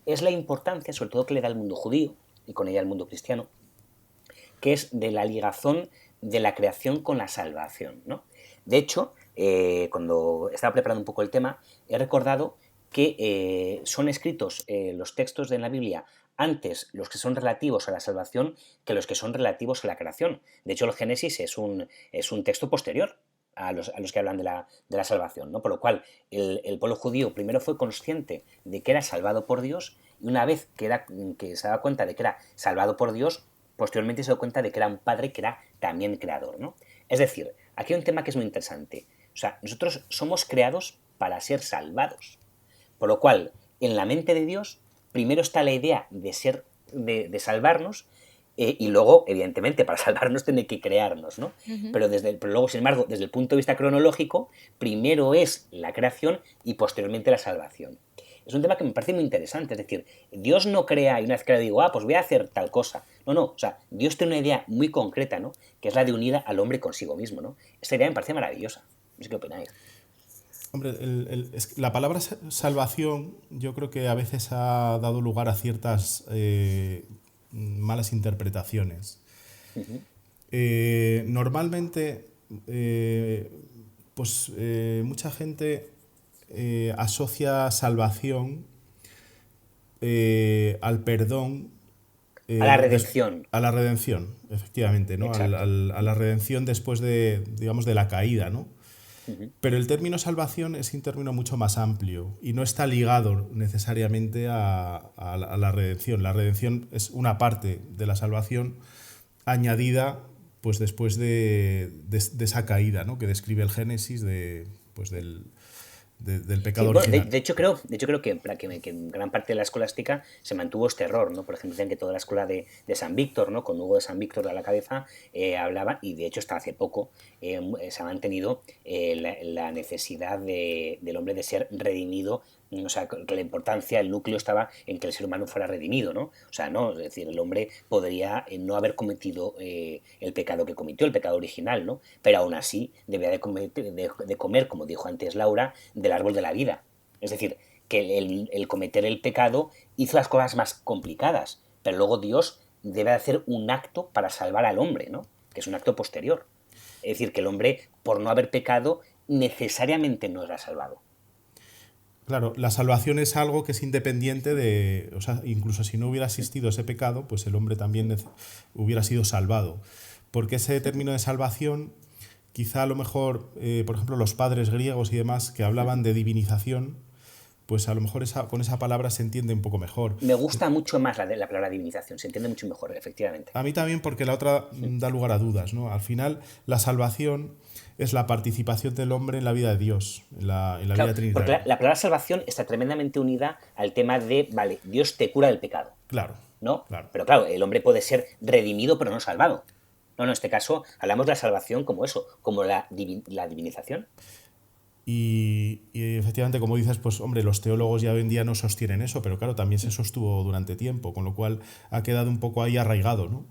es la importancia, sobre todo que le da al mundo judío y con ella al mundo cristiano, que es de la ligazón de la creación con la salvación, ¿no? De hecho, cuando estaba preparando un poco el tema, he recordado que son escritos los textos de la Biblia antes los que son relativos a la salvación que los que son relativos a la creación. De hecho, el Génesis es un texto posterior a los que hablan de la salvación, ¿no? Por lo cual, el pueblo judío primero fue consciente de que era salvado por Dios y una vez que se daba cuenta de que era salvado por Dios, posteriormente se dio cuenta de que era un padre que era también creador, ¿no? Es decir, aquí hay un tema que es muy interesante. O sea, nosotros somos creados para ser salvados. Por lo cual, en la mente de Dios, primero está la idea de salvarnos, y luego, evidentemente, para salvarnos tiene que crearnos, ¿no? Ujú. Pero luego, sin embargo, desde el punto de vista cronológico, primero es la creación y posteriormente la salvación. es un tema que me parece muy interesante. Es decir, Dios no crea y una vez que le digo, pues voy a hacer tal cosa. No, o sea, Dios tiene una idea muy concreta, ¿no? Que es la de unir al hombre consigo mismo, ¿no? Esta idea me parece maravillosa. No sé qué opináis. Hombre, la palabra salvación yo creo que a veces ha dado lugar a ciertas malas interpretaciones. Normalmente, mucha gente asocia salvación al perdón. A la redención. A la redención, efectivamente, ¿no? A la redención después de, digamos, de la caída, ¿no? Pero el término salvación es un término mucho más amplio y no está ligado necesariamente a la redención. La redención es una parte de la salvación añadida pues después de esa caída, ¿no? Que describe el Génesis del pecado original. De hecho creo que en gran parte de la escolástica se mantuvo este error, ¿no? Por ejemplo, dicen que toda la escuela de San Víctor, ¿no? Con Hugo de San Víctor a la cabeza, hablaba, y de hecho hasta hace poco se ha mantenido la necesidad del hombre de ser redimido. O sea, que la importancia, el núcleo estaba en que el ser humano fuera redimido, ¿no? O sea, no, es decir, el hombre podría no haber cometido el pecado que cometió, el pecado original, ¿no? Pero aún así debía de comer, como dijo antes Laura, del árbol de la vida. Es decir, que el cometer el pecado hizo las cosas más complicadas, pero luego Dios debe hacer un acto para salvar al hombre, ¿no? Que es un acto posterior. Es decir, que el hombre, por no haber pecado, necesariamente no era salvado. Claro, la salvación es algo que es independiente de, o sea, incluso si no hubiera existido ese pecado, pues el hombre también hubiera sido salvado. Porque ese término de salvación, quizá a lo mejor, por ejemplo, los padres griegos y demás que hablaban de divinización, pues a lo mejor con esa palabra se entiende un poco mejor. Me gusta mucho más la palabra divinización, se entiende mucho mejor, efectivamente. A mí también, porque la otra da lugar a dudas, ¿no? Al final, la salvación es la participación del hombre en la vida de Dios, en la vida trinitaria. Porque la palabra salvación está tremendamente unida al tema de, vale, Dios te cura del pecado. Claro. ¿No? Claro. Pero claro, el hombre puede ser redimido pero no salvado. No, en este caso hablamos de la salvación como eso, como la divinización. Y efectivamente, como dices, pues hombre, los teólogos ya hoy en día no sostienen eso, pero claro, también se sostuvo durante tiempo, con lo cual ha quedado un poco ahí arraigado, ¿no?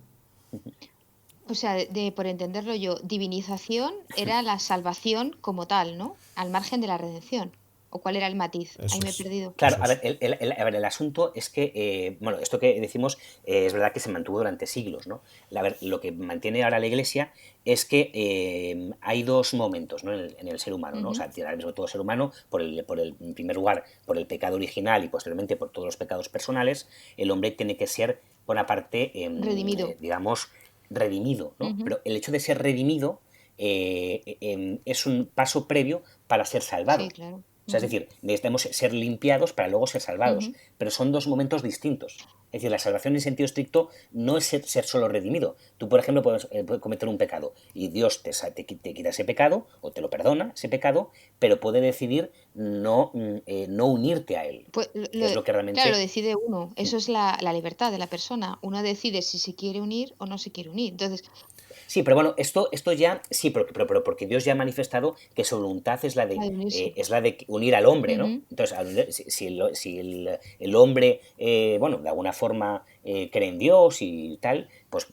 O sea, por entenderlo yo, divinización era la salvación como tal, ¿no? Al margen de la redención. ¿O cuál era el matiz? Eso Ahí me he es. perdido. Claro, a ver, el asunto es que, bueno, esto que decimos es verdad que se mantuvo durante siglos, ¿no? A ver, lo que mantiene ahora la Iglesia es que hay dos momentos, ¿no? en el ser humano, ¿no? O sea, ahora mismo todo ser humano, en primer lugar, por el pecado original y posteriormente por todos los pecados personales, el hombre tiene que ser, por una parte, Redimido. Digamos, redimido, ¿no? Pero el hecho de ser redimido es un paso previo para ser salvado. Sí, claro. O sea, es decir, necesitamos ser limpiados para luego ser salvados, pero son dos momentos distintos. Es decir, la salvación en sentido estricto no es ser solo redimido. Tú, por ejemplo, puedes cometer un pecado y Dios te quita ese pecado o te lo perdona, ese pecado, pero puede decidir no unirte a él. Pues Que es lo que realmente... Claro, lo decide uno. Eso es la libertad de la persona. Uno decide si se quiere unir o no se quiere unir. Entonces, Sí, pero bueno, esto ya, sí, pero porque Dios ya ha manifestado que su voluntad es la de unir al hombre, ¿no? Entonces, si el hombre, bueno, de alguna forma cree en Dios y tal, pues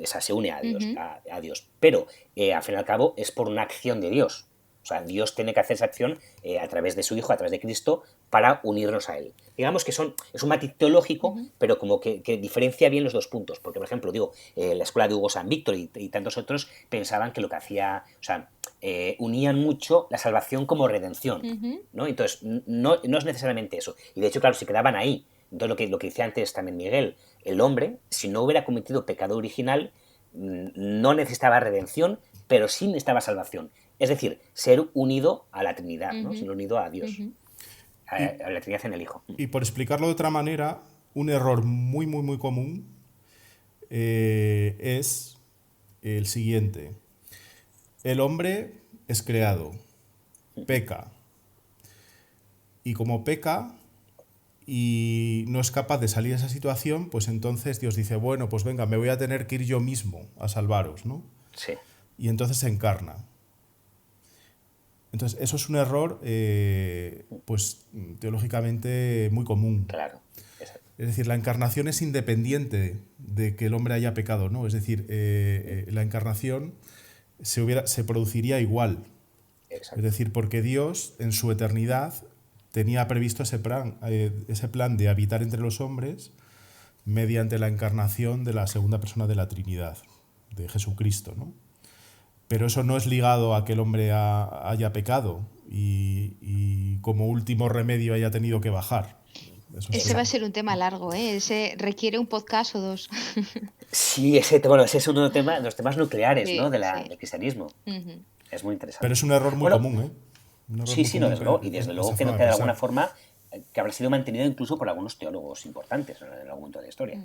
se une a Dios, a Dios. Pero, al fin y al cabo, es por una acción de Dios. O sea, Dios tiene que hacer esa acción a través de su Hijo, a través de Cristo, para unirnos a Él. Digamos que es un matiz teológico, pero como que diferencia bien los dos puntos. Porque, por ejemplo, la escuela de Hugo San Víctor y tantos otros pensaban que lo que hacía, o sea, unían mucho la salvación como redención, ¿no? Entonces, no es necesariamente eso. Y de hecho, claro, se quedaban ahí. Entonces, lo que decía antes también Miguel, el hombre, si no hubiera cometido pecado original, no necesitaba redención, pero sí necesitaba salvación. Es decir, ser unido a la Trinidad, ¿no? Ser unido a Dios, a la Trinidad en el Hijo. Y por explicarlo de otra manera, un error muy, muy, muy común es el siguiente. El hombre es creado, peca, y como peca y no es capaz de salir de esa situación, pues entonces Dios dice, bueno, pues venga, me voy a tener que ir yo mismo a salvaros, ¿no? Sí. Y entonces se encarna. Entonces, eso es un error, pues, teológicamente muy común. Claro, exacto. Es decir, la encarnación es independiente de que el hombre haya pecado, ¿no? Es decir, la encarnación se produciría igual. Es Exacto. decir, porque Dios, en su eternidad, tenía previsto ese plan de habitar entre los hombres mediante la encarnación de la segunda persona de la Trinidad, de Jesucristo, ¿no? Pero eso no es ligado a que el hombre haya pecado y como último remedio haya tenido que bajar. Eso Ese va a es, ser un tema largo, ¿eh? Ese requiere un podcast o dos. Sí, bueno, ese es uno de los temas nucleares, ¿no? Sí, sí. Del cristianismo. Ujú. Es muy pero interesante. es un error muy Bueno, común, ¿eh? Un error sí, muy sí, no, común desde luego. Y desde esa luego forma creo de que de alguna pensar. forma que habrá sido mantenido incluso por algunos teólogos importantes en algún momento de la historia.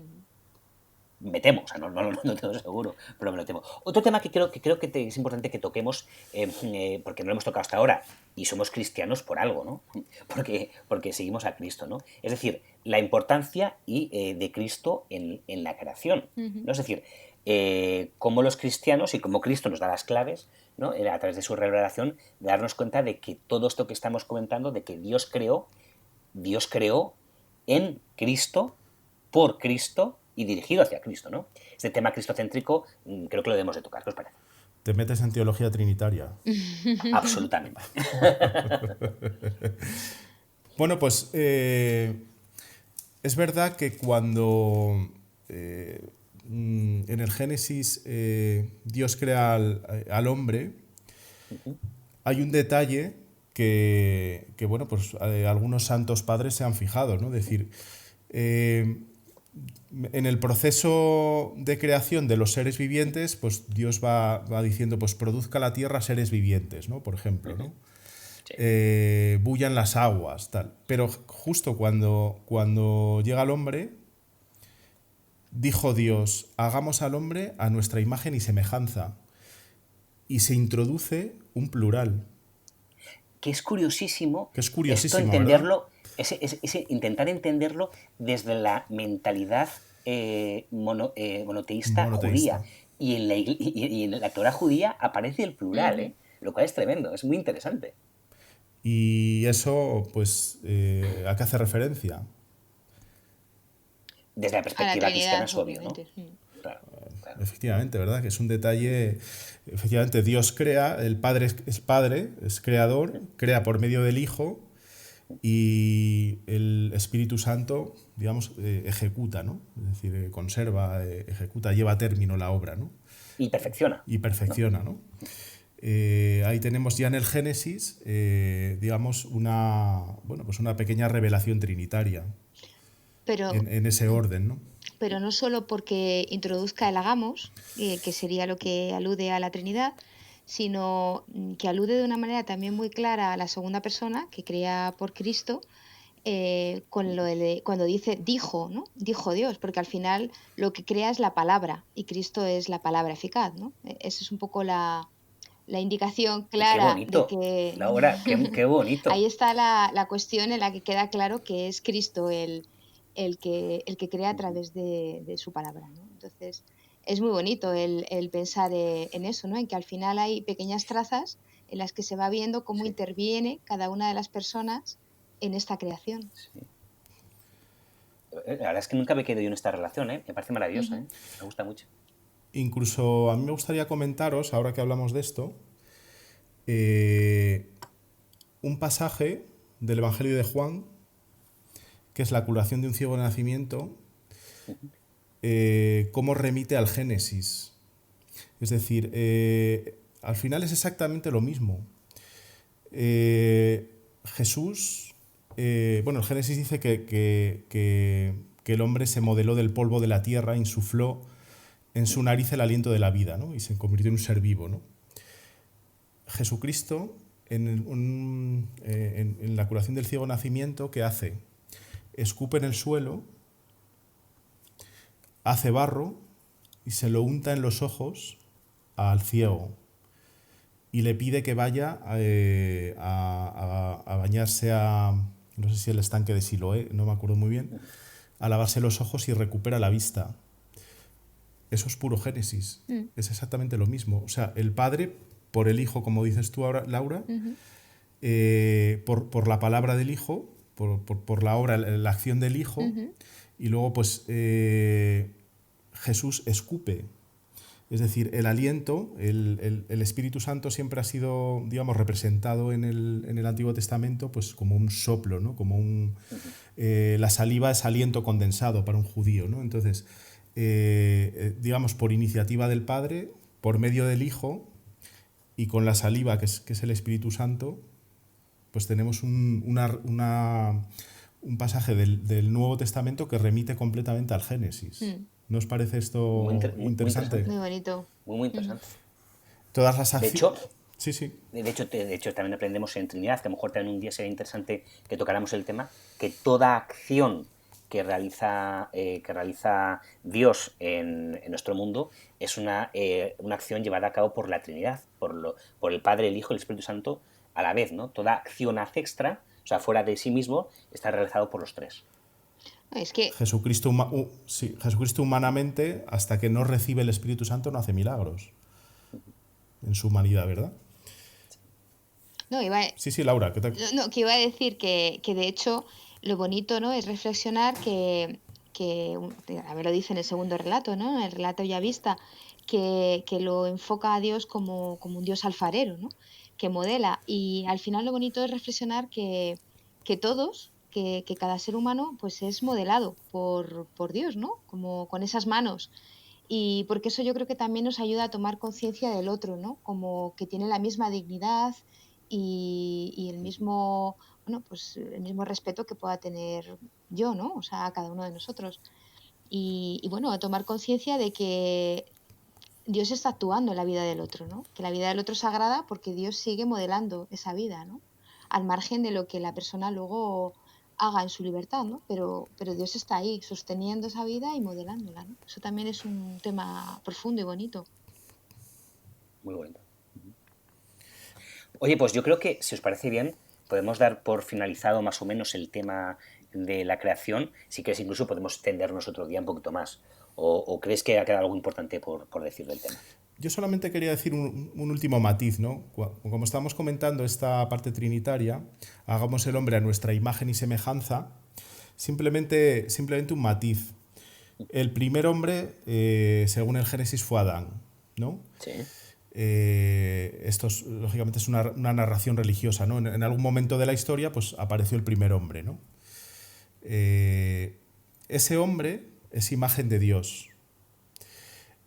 Me temo, o sea, no tengo seguro, pero me lo temo. Otro tema que es importante que toquemos, porque no lo hemos tocado hasta ahora, y somos cristianos por algo, ¿no? Porque seguimos a Cristo, ¿no? Es decir, la importancia de Cristo en la creación, Ujú. ¿no? Es decir, cómo los cristianos y cómo Cristo nos da las claves, ¿no? A través de su revelación, de darnos cuenta de que todo esto que estamos comentando, de que Dios creó en Cristo, por Cristo y dirigido hacia Cristo, ¿no? Este tema cristocéntrico creo que lo debemos de tocar, ¿qué os parece? Te metes en teología trinitaria. Absolutamente. Bueno, pues es verdad que cuando en el Génesis Dios crea al hombre, hay un detalle que, bueno, pues algunos santos padres se han fijado, ¿no? Es decir, en el proceso de creación de los seres vivientes, pues Dios va diciendo, pues produzca la tierra seres vivientes, ¿no? Por ejemplo, ¿no? Sí. Bullan las aguas, tal. Pero justo cuando llega el hombre, dijo Dios, hagamos al hombre a nuestra imagen y semejanza. Y se introduce un plural, Que es curiosísimo que es esto curiosísimo, ¿verdad? entenderlo, ese intentar entenderlo desde la mentalidad monoteísta judía. Monoteísta. Y en la Torah judía aparece el plural, Ujú. ¿eh? Lo cual es tremendo, es muy interesante. Y eso, pues, ¿a qué hace referencia? Desde la A la perspectiva cristiana Trinidad, es obvio, ¿no? obviamente. Claro, claro. Efectivamente, ¿verdad? Que es un detalle. Efectivamente, Dios crea, el Padre es Padre, es creador, crea por medio del Hijo y el Espíritu Santo, digamos, ejecuta, ¿no? Es decir, conserva, ejecuta, lleva a término la obra, ¿no? Y perfecciona, Y ¿no? perfecciona, ¿no? Ahí tenemos ya en el Génesis, digamos, bueno, pues una pequeña revelación trinitaria Pero, en ese orden, ¿no? pero no solo porque introduzca el hagamos, que sería lo que alude a la Trinidad, sino que alude de una manera también muy clara a la segunda persona, que crea por Cristo, con lo de cuando dice dijo, ¿no? Dijo Dios, porque al final lo que crea es la palabra y Cristo es la palabra eficaz, ¿no? Esa es un poco la indicación Qué clara de bonito, que Laura, qué ahí bonito. está la cuestión en la que queda claro que es Cristo el que crea a través de su palabra, ¿no? Entonces, es muy bonito el pensar en eso, ¿no? En que al final hay pequeñas trazas en las que se va viendo cómo Sí, interviene cada una de las personas en esta creación. sí. La verdad es que nunca me quedo yo en esta relación, ¿eh? Me parece maravillosa, Ujú. ¿eh? Me gusta mucho. Incluso a mí me gustaría comentaros, ahora que hablamos de esto, eh, un pasaje del Evangelio de Juan, que es la curación de un ciego de nacimiento, cómo remite al Génesis. Es decir, al final es exactamente lo mismo. Jesús, bueno, el Génesis dice que el hombre se modeló del polvo de la tierra, insufló en su nariz el aliento de la vida, ¿no? Y se convirtió en un ser vivo, ¿no? Jesucristo, en la curación del ciego nacimiento, ¿qué hace? Escupe en el suelo, hace barro y se lo unta en los ojos al ciego y le pide que vaya a bañarse no sé si el estanque de Siloé, no me acuerdo muy bien, a lavarse los ojos y recupera la vista. Eso es puro Génesis, Mm. es exactamente lo mismo. O sea, el Padre, por el Hijo, como dices tú ahora, Laura, Ujú. por la palabra del Hijo, por la obra, la acción del Hijo, y luego pues Jesús escupe. Es decir, el aliento, el Espíritu Santo siempre ha sido, digamos, representado en el Antiguo Testamento pues como un soplo, ¿no? Como la saliva es aliento condensado para un judío, ¿no? Entonces, digamos, por iniciativa del Padre, por medio del Hijo y con la saliva, que es el Espíritu Santo, pues tenemos un pasaje del Nuevo Testamento que remite completamente al Génesis. ¿No os parece esto Muy interesante? Muy bonito. Muy interesante. Todas las De hecho, acciones... Sí, sí. de hecho, también aprendemos en Trinidad, que a lo mejor también un día sería interesante que tocáramos el tema, que toda acción que realiza Dios en nuestro mundo es una acción llevada a cabo por la Trinidad, por el Padre, el Hijo y el Espíritu Santo a la vez, ¿no? Toda acción extra, o sea, fuera de sí mismo, está realizado por los tres. Es que, Jesucristo, sí, Jesucristo humanamente, hasta que no recibe el Espíritu Santo, no hace milagros en su humanidad, ¿verdad? no, Sí, sí, Laura, ¿qué tal? que iba a decir que de hecho lo bonito, ¿no? Es reflexionar a ver, lo dice en el segundo relato, ¿no? En el relato ya vista, que lo enfoca a Dios como un Dios alfarero, ¿no? Que modela. Y al final lo bonito es reflexionar que todos, que cada ser humano, pues es modelado por Dios, ¿no? Como con esas manos. Y porque eso yo creo que también nos ayuda a tomar conciencia del otro, ¿no? Como que tiene la misma dignidad y el mismo, bueno, pues el mismo respeto que pueda tener yo, ¿no? O sea, cada uno de nosotros. Y bueno, a tomar conciencia de que Dios está actuando en la vida del otro, ¿no? Que la vida del otro es sagrada porque Dios sigue modelando esa vida, ¿no? Al margen de lo que la persona luego haga en su libertad, ¿no? Pero Dios está ahí sosteniendo esa vida y modelándola, ¿no? Eso también es un tema profundo y bonito. Muy bonito. Oye, pues yo creo que, si os parece bien, podemos dar por finalizado más o menos el tema de la creación. Si queréis, incluso podemos extendernos otro día un poquito más. ¿O crees que ha quedado algo importante por decir del tema? Yo solamente quería decir un último matiz, ¿no? Como estamos comentando esta parte trinitaria, hagamos el hombre a nuestra imagen y semejanza, simplemente un matiz. El primer hombre, según el Génesis, fue Adán, ¿no? Sí. Esto lógicamente es una narración religiosa, ¿no? En algún momento de la historia pues apareció el primer hombre, ¿no? Ese hombre es imagen de Dios.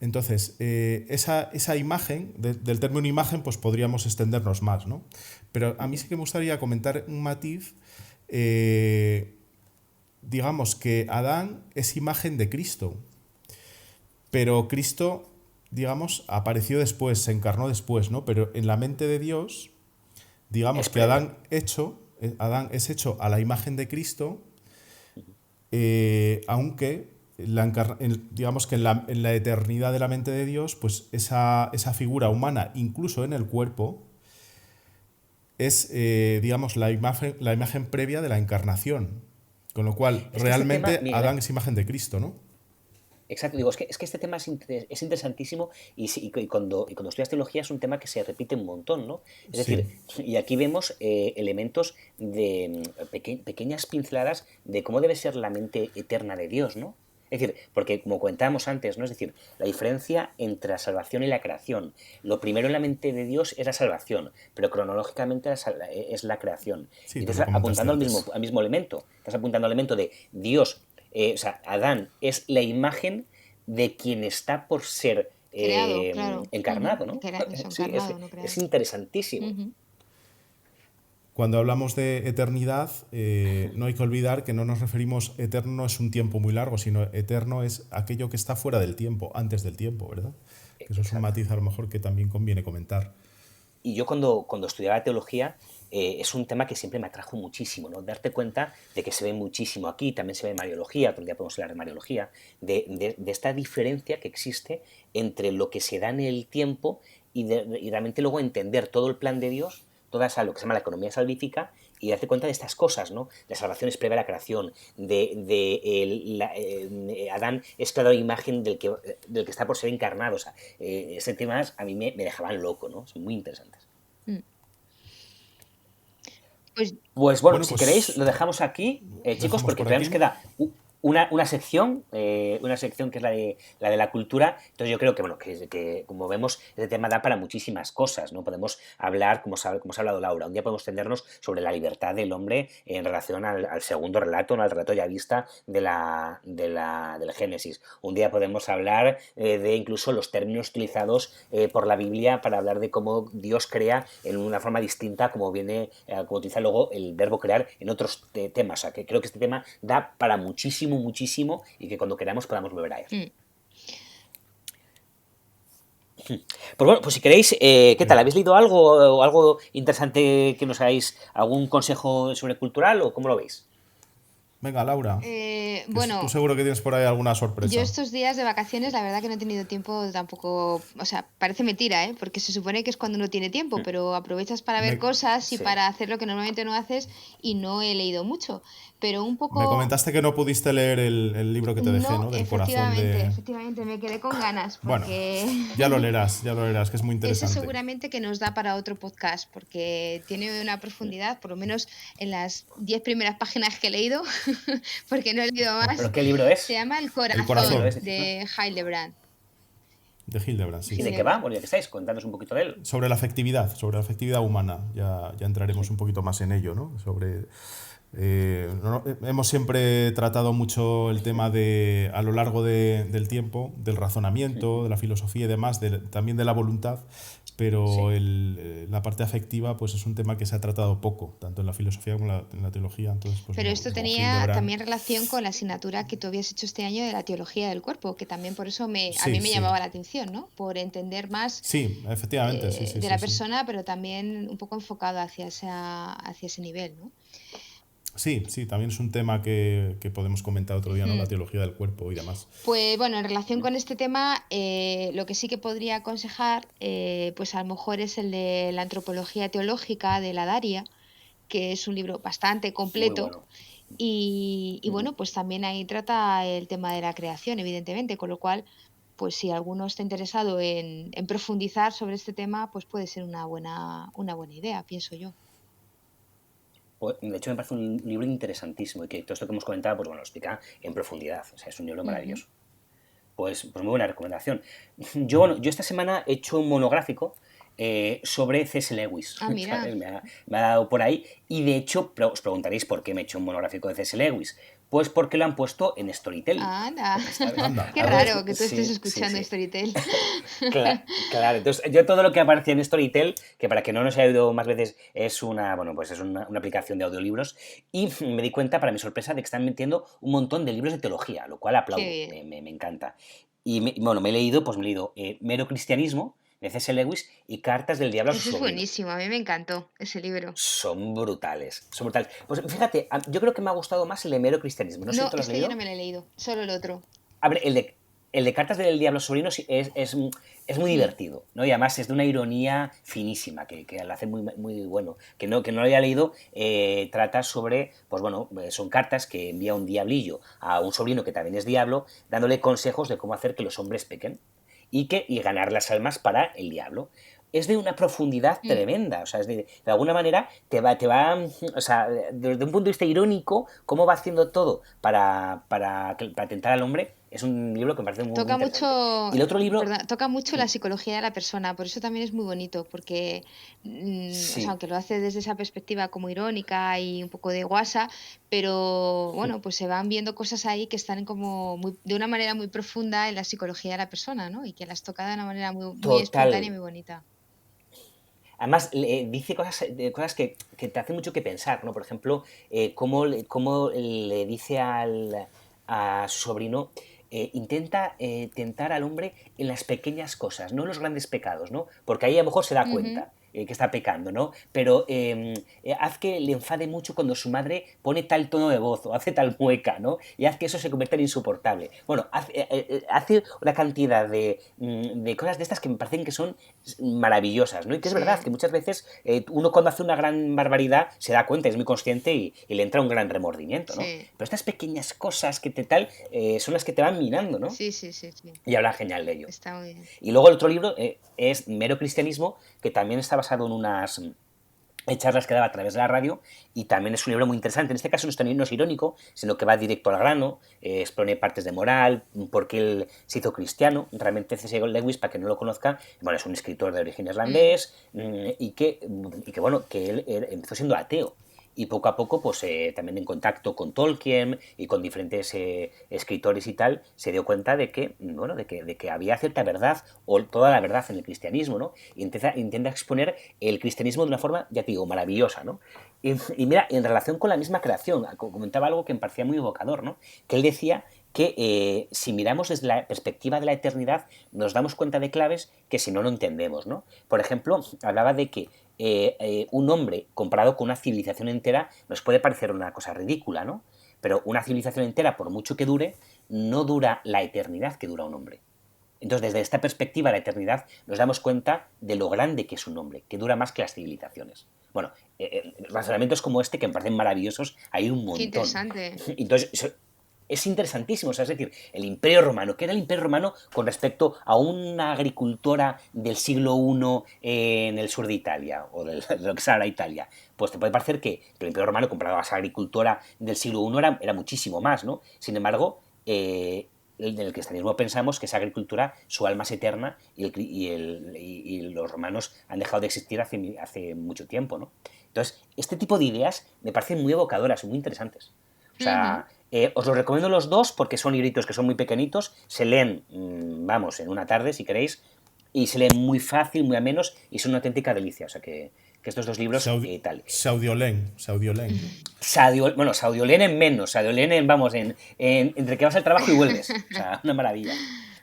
Entonces, esa imagen, del término imagen, pues podríamos extendernos más, ¿no? Pero a mí sí que me gustaría comentar un matiz. Digamos que Adán es imagen de Cristo, pero Cristo, digamos, apareció después, se encarnó después, ¿no? Pero en la mente de Dios, digamos que Adán es hecho a la imagen de Cristo, aunque digamos que en la eternidad de la mente de Dios, pues esa figura humana, incluso en el cuerpo, es, digamos, la imagen previa de la encarnación. Con lo cual, Es que este tema, realmente Miguel, Adán es imagen de Cristo, ¿no? exacto, digo, es que este tema es interesantísimo y cuando estudias teología es un tema que se repite un montón, ¿no? Es Sí. decir, y aquí vemos elementos de pequeñas pinceladas de cómo debe ser la mente eterna de Dios, ¿no? Es decir, porque como comentábamos antes, ¿no? Es decir, la diferencia entre la salvación y la creación. Lo primero en la mente de Dios es la salvación, pero cronológicamente es la creación. Sí, Y tú estás lo comentaste apuntando antes. al mismo elemento. Estás apuntando al elemento de Dios. O sea, Adán es la imagen de quien está por ser Creado, claro. encarnado, ¿no? Eso, Sí, encarnado, no es creado. interesantísimo. Ujú. Cuando hablamos de eternidad, no hay que olvidar que no nos referimos, eterno es un tiempo muy largo, sino eterno es aquello que está fuera del tiempo, antes del tiempo, ¿verdad? Que eso es un Exacto. matiz a lo mejor que también conviene comentar. Y yo cuando estudiaba teología, es un tema que siempre me atrajo muchísimo, ¿no? Darte cuenta de que se ve muchísimo aquí, también se ve en Mariología, otro día podemos hablar de Mariología, de esta diferencia que existe entre lo que se da en el tiempo y realmente luego entender todo el plan de Dios, toda lo que se llama la economía salvífica, y darte cuenta de estas cosas, ¿no? La salvación es previa a la creación, Adán es creado a imagen del que está por ser encarnado. O sea, ese temas a mí me dejaban loco, ¿no? Son muy interesantes. Mm. Pues Pues bueno, Bueno, si queréis, pues lo dejamos aquí, chicos, dejamos porque por todavía nos aquí. queda una sección que es la de la cultura. Entonces yo creo que, bueno, que como vemos, este tema da para muchísimas cosas, ¿no? Podemos hablar, como se ha hablado Laura, un día podemos tendernos sobre la libertad del hombre en relación al segundo relato, ¿no? Al relato ya vista del Génesis. Un día podemos hablar de incluso los términos utilizados por la Biblia para hablar de cómo Dios crea en una forma distinta como como utiliza luego el verbo crear en otros temas. O sea, que creo que este tema da para muchísimo, muchísimo y que cuando queramos podamos volver a él. mm, Pues bueno, pues si queréis, ¿qué tal? Venga. ¿Habéis leído algo o algo interesante que nos hagáis? ¿Algún consejo sobre cultural o cómo lo veis? Venga, Laura, que tú bueno, seguro que tienes por ahí alguna yo sorpresa. estos días de vacaciones, la verdad que no he tenido tiempo tampoco, o sea, parece mentira, ¿eh? Porque se supone que es cuando uno tiene tiempo, pero aprovechas para ver Me, cosas y Sí. para hacer lo que normalmente no haces y no he leído mucho. Pero un me poco, comentaste que no pudiste leer el libro que te dejé, no, ¿no? Del corazón efectivamente, de... efectivamente, me quedé con ganas Bueno, porque ya lo leerás, que es muy ese interesante. seguramente que nos da para otro podcast porque tiene una profundidad, por lo menos en las 10 primeras páginas que he leído, porque no he leído más. ¿Pero qué libro Se es? llama El El ¿Qué libro corazón es? corazón Decidme. de Hildebrand. de Hildebrand, ¿Y sí. de qué va? Hildebrand. Bueno, ya que estáis, contándonos un poquito de él. Sobre la afectividad humana. Ya entraremos un poquito más en ello, ¿no? Hemos siempre tratado mucho el tema de, a lo largo del tiempo, del razonamiento, de la filosofía y demás, también de la voluntad, pero Sí. la parte afectiva pues es un tema que se ha tratado poco, tanto en la filosofía como en la teología. Entonces, pues Pero bueno, esto con tenía Hildebrand, también relación con la asignatura que tú habías hecho este año de la teología del cuerpo, que también por eso a mí sí, me sí, llamaba la atención, ¿no? Por entender más sí, efectivamente, sí, sí, de sí, la sí. persona, pero también un poco enfocado hacia ese nivel, ¿no? Sí, sí, también es un tema que podemos comentar otro día, ¿no? La Ujú. teología del cuerpo y demás. Pues bueno, en relación con este tema, lo que sí que podría aconsejar, pues a lo mejor es el de la antropología teológica de la Daria, que es un libro bastante Muy completo. bueno. Y bueno, pues también ahí trata el tema de la creación, evidentemente, con lo cual, pues si alguno está interesado en profundizar sobre este tema, pues puede ser una buena idea, pienso yo. Pues, de hecho, me parece un libro interesantísimo y que todo esto que hemos comentado, pues bueno, lo explica en profundidad. O sea, es un libro Ujú. maravilloso. Pues muy buena recomendación. Yo esta semana he hecho un monográfico sobre C.S. Lewis, Ah, mira, ¿sabes? Me ha dado por ahí y de hecho os preguntaréis por qué me he hecho un monográfico de C.S. Lewis. Pues porque lo han puesto en Storytel, anda, ¿sabes? Anda. qué ¿Alguna vez? raro que tú estés Sí, sí, escuchando sí. Storytel. Claro, entonces yo todo lo que aparecía en Storytel, que para que no nos haya oído más veces, es bueno, pues es una aplicación de audiolibros, y me di cuenta, para mi sorpresa, de que están metiendo un montón de libros de teología, lo cual Qué aplaudo, bien. me encanta. Y bueno, me he leído Mero Cristianismo, de C.S. Lewis, y Cartas del Diablo a su Ese es sobrino. buenísimo, a mí me encantó ese libro. Son brutales, son brutales. Pues fíjate, yo creo que me ha gustado más el de Mero Cristianismo. No sé si No, tú lo has este yo no leído. me lo he leído, solo el otro. A ver, el de Cartas del Diablo Sobrino es muy Mm. divertido, ¿no? Y además es de una ironía finísima, que lo hace muy, muy bueno. Que no lo haya leído, trata sobre, pues bueno, son cartas que envía un diablillo a un sobrino que también es diablo, dándole consejos de cómo hacer que los hombres pequen y ganar las almas para el diablo. Es de una profundidad Mm. tremenda, o sea, de alguna manera o sea, desde un punto de vista irónico, cómo va haciendo todo para tentar al hombre, es un libro que me parece muy, muy Toca interesante. mucho, Y el otro libro, perdón, toca mucho la psicología de la persona, por eso también es muy bonito, porque, o sea, sí, aunque lo hace desde esa perspectiva como irónica y un poco de guasa, pero bueno, pues se van viendo cosas ahí que están como de una manera muy profunda en la psicología de la persona, ¿no? Y que las toca de una manera muy, muy espontánea y total. muy bonita. Además, dice cosas que te hacen mucho que pensar, ¿no? Por ejemplo, cómo le dice a su sobrino, intenta tentar al hombre en las pequeñas cosas, no en los grandes pecados, ¿no? Porque ahí a lo mejor se da Ujú. cuenta que está pecando, ¿no? Pero haz que le enfade mucho cuando su madre pone tal tono de voz o hace tal mueca, ¿no? Y haz que eso se convierta en insoportable. Bueno, hace una cantidad de cosas de estas que me parecen que son maravillosas, ¿no? Y que es verdad Sí, que muchas veces uno cuando hace una gran barbaridad se da cuenta, es muy consciente y le entra un gran remordimiento, ¿no? sí, Pero estas pequeñas cosas que son las que te van minando, ¿no? sí, sí, sí, sí, Y habla genial de ello. está muy bien. Y luego el otro libro es Mero Cristianismo, que también está basado en charlas que daba a través de la radio, y también es un libro muy interesante. En este caso no es irónico, sino que va directo al grano, expone partes de moral, por qué él se hizo cristiano. Realmente C.S. Lewis, para quien no lo conozca, bueno, es un escritor de origen irlandés, bueno, que él empezó siendo ateo. Y poco a poco, pues también en contacto con Tolkien y con diferentes escritores y tal, se dio cuenta de que, bueno, de que había cierta verdad, o toda la verdad en el cristianismo, ¿no? Y intenta exponer el cristianismo de una forma, ya te digo, maravillosa, ¿no? Y mira, en relación con la misma creación, comentaba algo que me parecía muy evocador, ¿no? Que él decía que si miramos desde la perspectiva de la eternidad, nos damos cuenta de claves que si no, no entendemos, ¿no? Por ejemplo, hablaba de que un hombre comparado con una civilización entera nos puede parecer una cosa ridícula, ¿no? Pero una civilización entera, por mucho que dure, no dura la eternidad que dura un hombre. Entonces, desde esta perspectiva, la eternidad, nos damos cuenta de lo grande que es un hombre, que dura más que las civilizaciones. Bueno, razonamientos como este, que me parecen maravillosos, hay un Qué montón. interesante. Entonces, es interesantísimo, o sea, es decir, el Imperio Romano, ¿qué era el Imperio Romano con respecto a una agricultora del siglo I en el sur de Italia, o de lo que sea la Italia? Pues te puede parecer que el Imperio Romano, comparado a esa agricultora del siglo I, era muchísimo más, ¿no? Sin embargo, en el cristianismo pensamos que esa agricultura, su alma es eterna, y los romanos han dejado de existir hace mucho tiempo, ¿no? Entonces, este tipo de ideas me parecen muy evocadoras, muy interesantes. O sea, os los recomiendo los dos porque son libritos que son muy pequeñitos, se leen, vamos, en una tarde si queréis, y se leen muy fácil, muy amenos, y son una auténtica delicia. O sea, que estos dos libros tal. Se audioleen, ¿no? Se audioleen en menos, se audioleen entre que vas al trabajo y vuelves. O sea, una maravilla.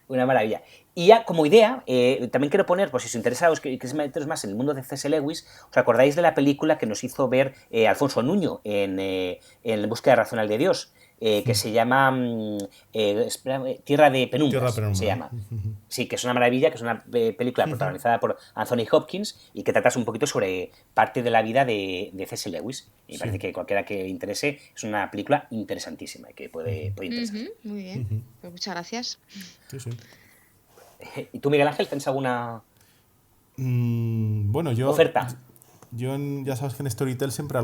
Una maravilla. Y ya como idea, también quiero poner, pues si os interesa, os queréis meteros más en el mundo de C.S. Lewis, ¿os acordáis de la película que nos hizo ver Alfonso Nuño en Búsqueda Racional de Dios? Que se llama Tierra de Penumbras, se llama. Sí, que es una maravilla, que es una película protagonizada por Anthony Hopkins y que trata un poquito sobre parte de la vida de C.S. Lewis. Y me parece que cualquiera que le interese es una película interesantísima y que puede interesar. Muy bien, pues muchas gracias. Sí. ¿Y tú, Miguel Ángel, tienes alguna bueno, oferta? Ya sabes que en Storytel siempre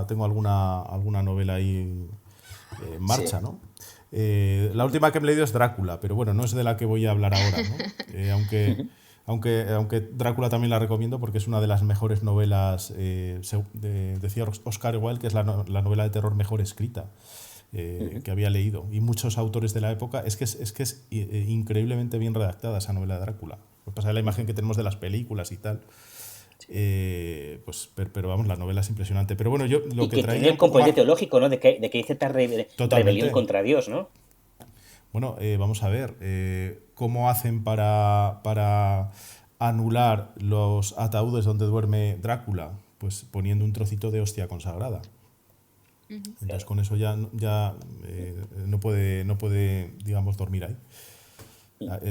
tengo alguna novela ahí en marcha, Sí. ¿no? La última que me he leído es Drácula, pero bueno, no es de la que voy a hablar ahora, ¿no? Aunque Drácula también la recomiendo porque es una de las mejores novelas, decía Oscar Wilde, que es la novela de terror mejor escrita que había leído. Y muchos autores de la época, es que es increíblemente bien redactada esa novela de Drácula. Lo que pasa es la imagen que tenemos de las películas y tal. Pero vamos, la novela es impresionante. Pero bueno, yo lo que traía tiene el componente teológico, ¿no? De que hay cierta rebelión contra Dios, ¿no? Bueno, vamos a ver cómo hacen para anular los ataúdes donde duerme Drácula, pues poniendo un trocito de hostia consagrada. Entonces con eso ya no puede, digamos, dormir ahí.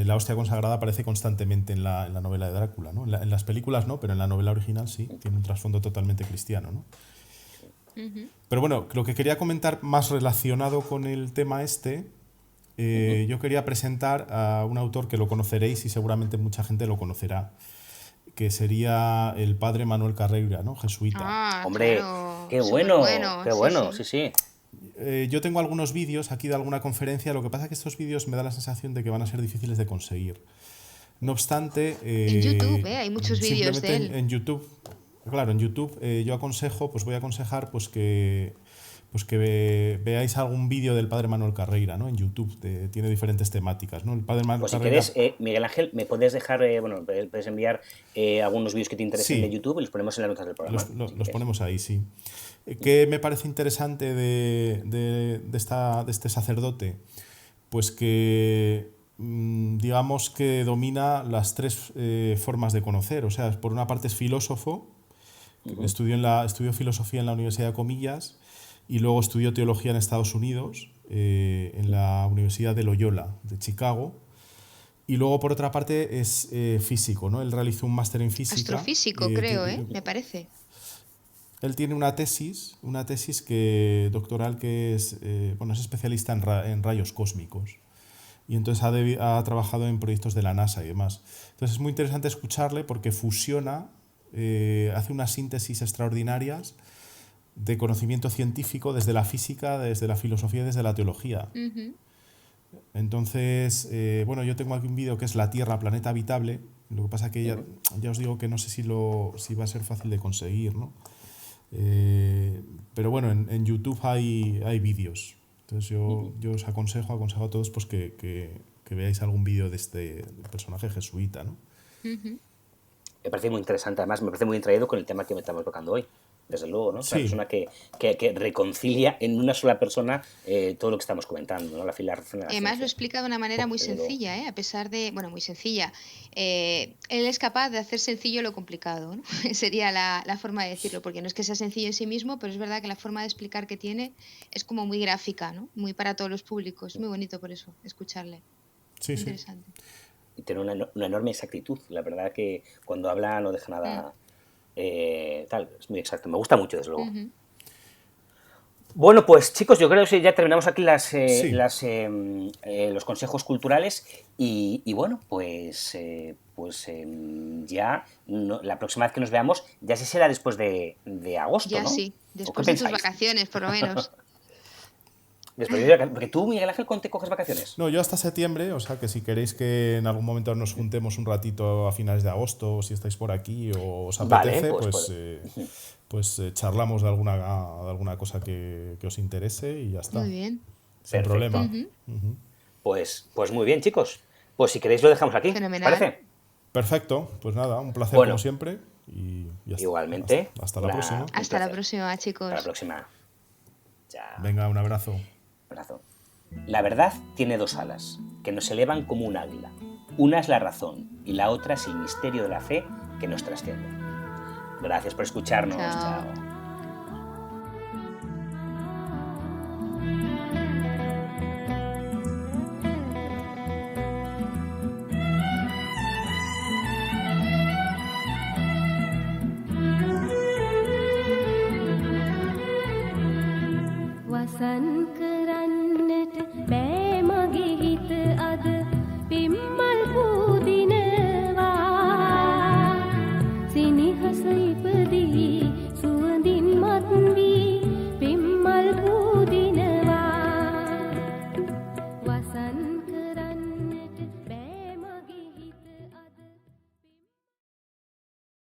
La hostia consagrada aparece constantemente en la novela de Drácula, ¿no? En las películas no, pero en la novela original sí, tiene un trasfondo totalmente cristiano, ¿no? Pero bueno, lo que quería comentar más relacionado con el tema yo quería presentar a un autor que lo conoceréis y seguramente mucha gente lo conocerá, que sería el padre Manuel Carreira, ¿no? Jesuita. Hombre, claro, qué bueno, qué sí, bueno, sí. sí. Yo tengo algunos vídeos aquí de alguna conferencia, lo que pasa es que estos vídeos me da la sensación de que van a ser difíciles de conseguir. No obstante... en YouTube, hay muchos vídeos de él. En YouTube, claro, en YouTube yo voy a aconsejar que veáis algún vídeo del padre Manuel Carreira, ¿no? En YouTube, tiene diferentes temáticas, ¿no? El padre Manuel Pues Carreira, si quieres, Miguel Ángel, me puedes dejar, puedes enviar algunos vídeos que te interesen Sí. de YouTube y los ponemos en las notas del programa. Los ponemos ahí, sí. ¿Qué me parece interesante de este sacerdote? Pues que digamos que domina las tres formas de conocer. O sea, por una parte es filósofo, estudió filosofía en la Universidad de Comillas y luego estudió teología en Estados Unidos, en la Universidad de Loyola de Chicago. Y luego, por otra parte, es físico, ¿no? Él realizó un máster en física. Astrofísico, creo, me parece. Él tiene una tesis doctoral que es especialista en rayos cósmicos. Y entonces ha trabajado en proyectos de la NASA y demás. Entonces es muy interesante escucharle porque fusiona hace unas síntesis extraordinarias de conocimiento científico desde la física, desde la filosofía y desde la teología. Entonces, bueno, yo tengo aquí un vídeo que es La Tierra, planeta habitable. Lo que pasa que ya os digo que no sé si va a ser fácil de conseguir, ¿no? Pero bueno, en YouTube hay vídeos. Entonces yo os aconsejo a todos pues que veáis algún vídeo de este personaje jesuita, ¿no? Me parece muy interesante, además me parece muy traído con el tema que me estamos tocando hoy. Desde luego, ¿no? Sí. Una persona que reconcilia en una sola persona todo lo que estamos comentando, ¿no? Además lo explica de una manera muy sencilla, ¿eh? A pesar de, bueno, muy sencilla. Él es capaz de hacer sencillo lo complicado, ¿no? Sería la forma de decirlo, porque no es que sea sencillo en sí mismo, pero es verdad que la forma de explicar que tiene es como muy gráfica, ¿no? Muy para todos los públicos. Muy bonito por eso, escucharle. Sí, interesante. Y tiene una enorme exactitud. La verdad que cuando habla no deja nada... es muy exacto, me gusta mucho, desde luego. Bueno, pues chicos, yo creo que ya terminamos aquí los consejos culturales y bueno, pues ya la próxima vez que nos veamos ya sí será después de agosto, ya, ¿no? Sí, después de tus vacaciones, por lo menos. Porque tú, Miguel Ángel, ¿cuándo te coges vacaciones? No, yo hasta septiembre, o sea que si queréis que en algún momento nos juntemos un ratito a finales de agosto, o si estáis por aquí o os apetece, pues charlamos de alguna cosa que os interese y ya está. Muy bien. Sin problema. Pues muy bien, chicos. Pues si queréis lo dejamos aquí. Fenomenal. ¿Parece? Perfecto, pues nada, un placer como siempre. Y ya está. Igualmente. Hasta la próxima. Hasta la próxima, chicos. Hasta la próxima. Chao. Venga, un abrazo. La verdad tiene dos alas, que nos elevan como un águila. Una es la razón y la otra es el misterio de la fe que nos trasciende. Gracias por escucharnos. Chao. Wasan ke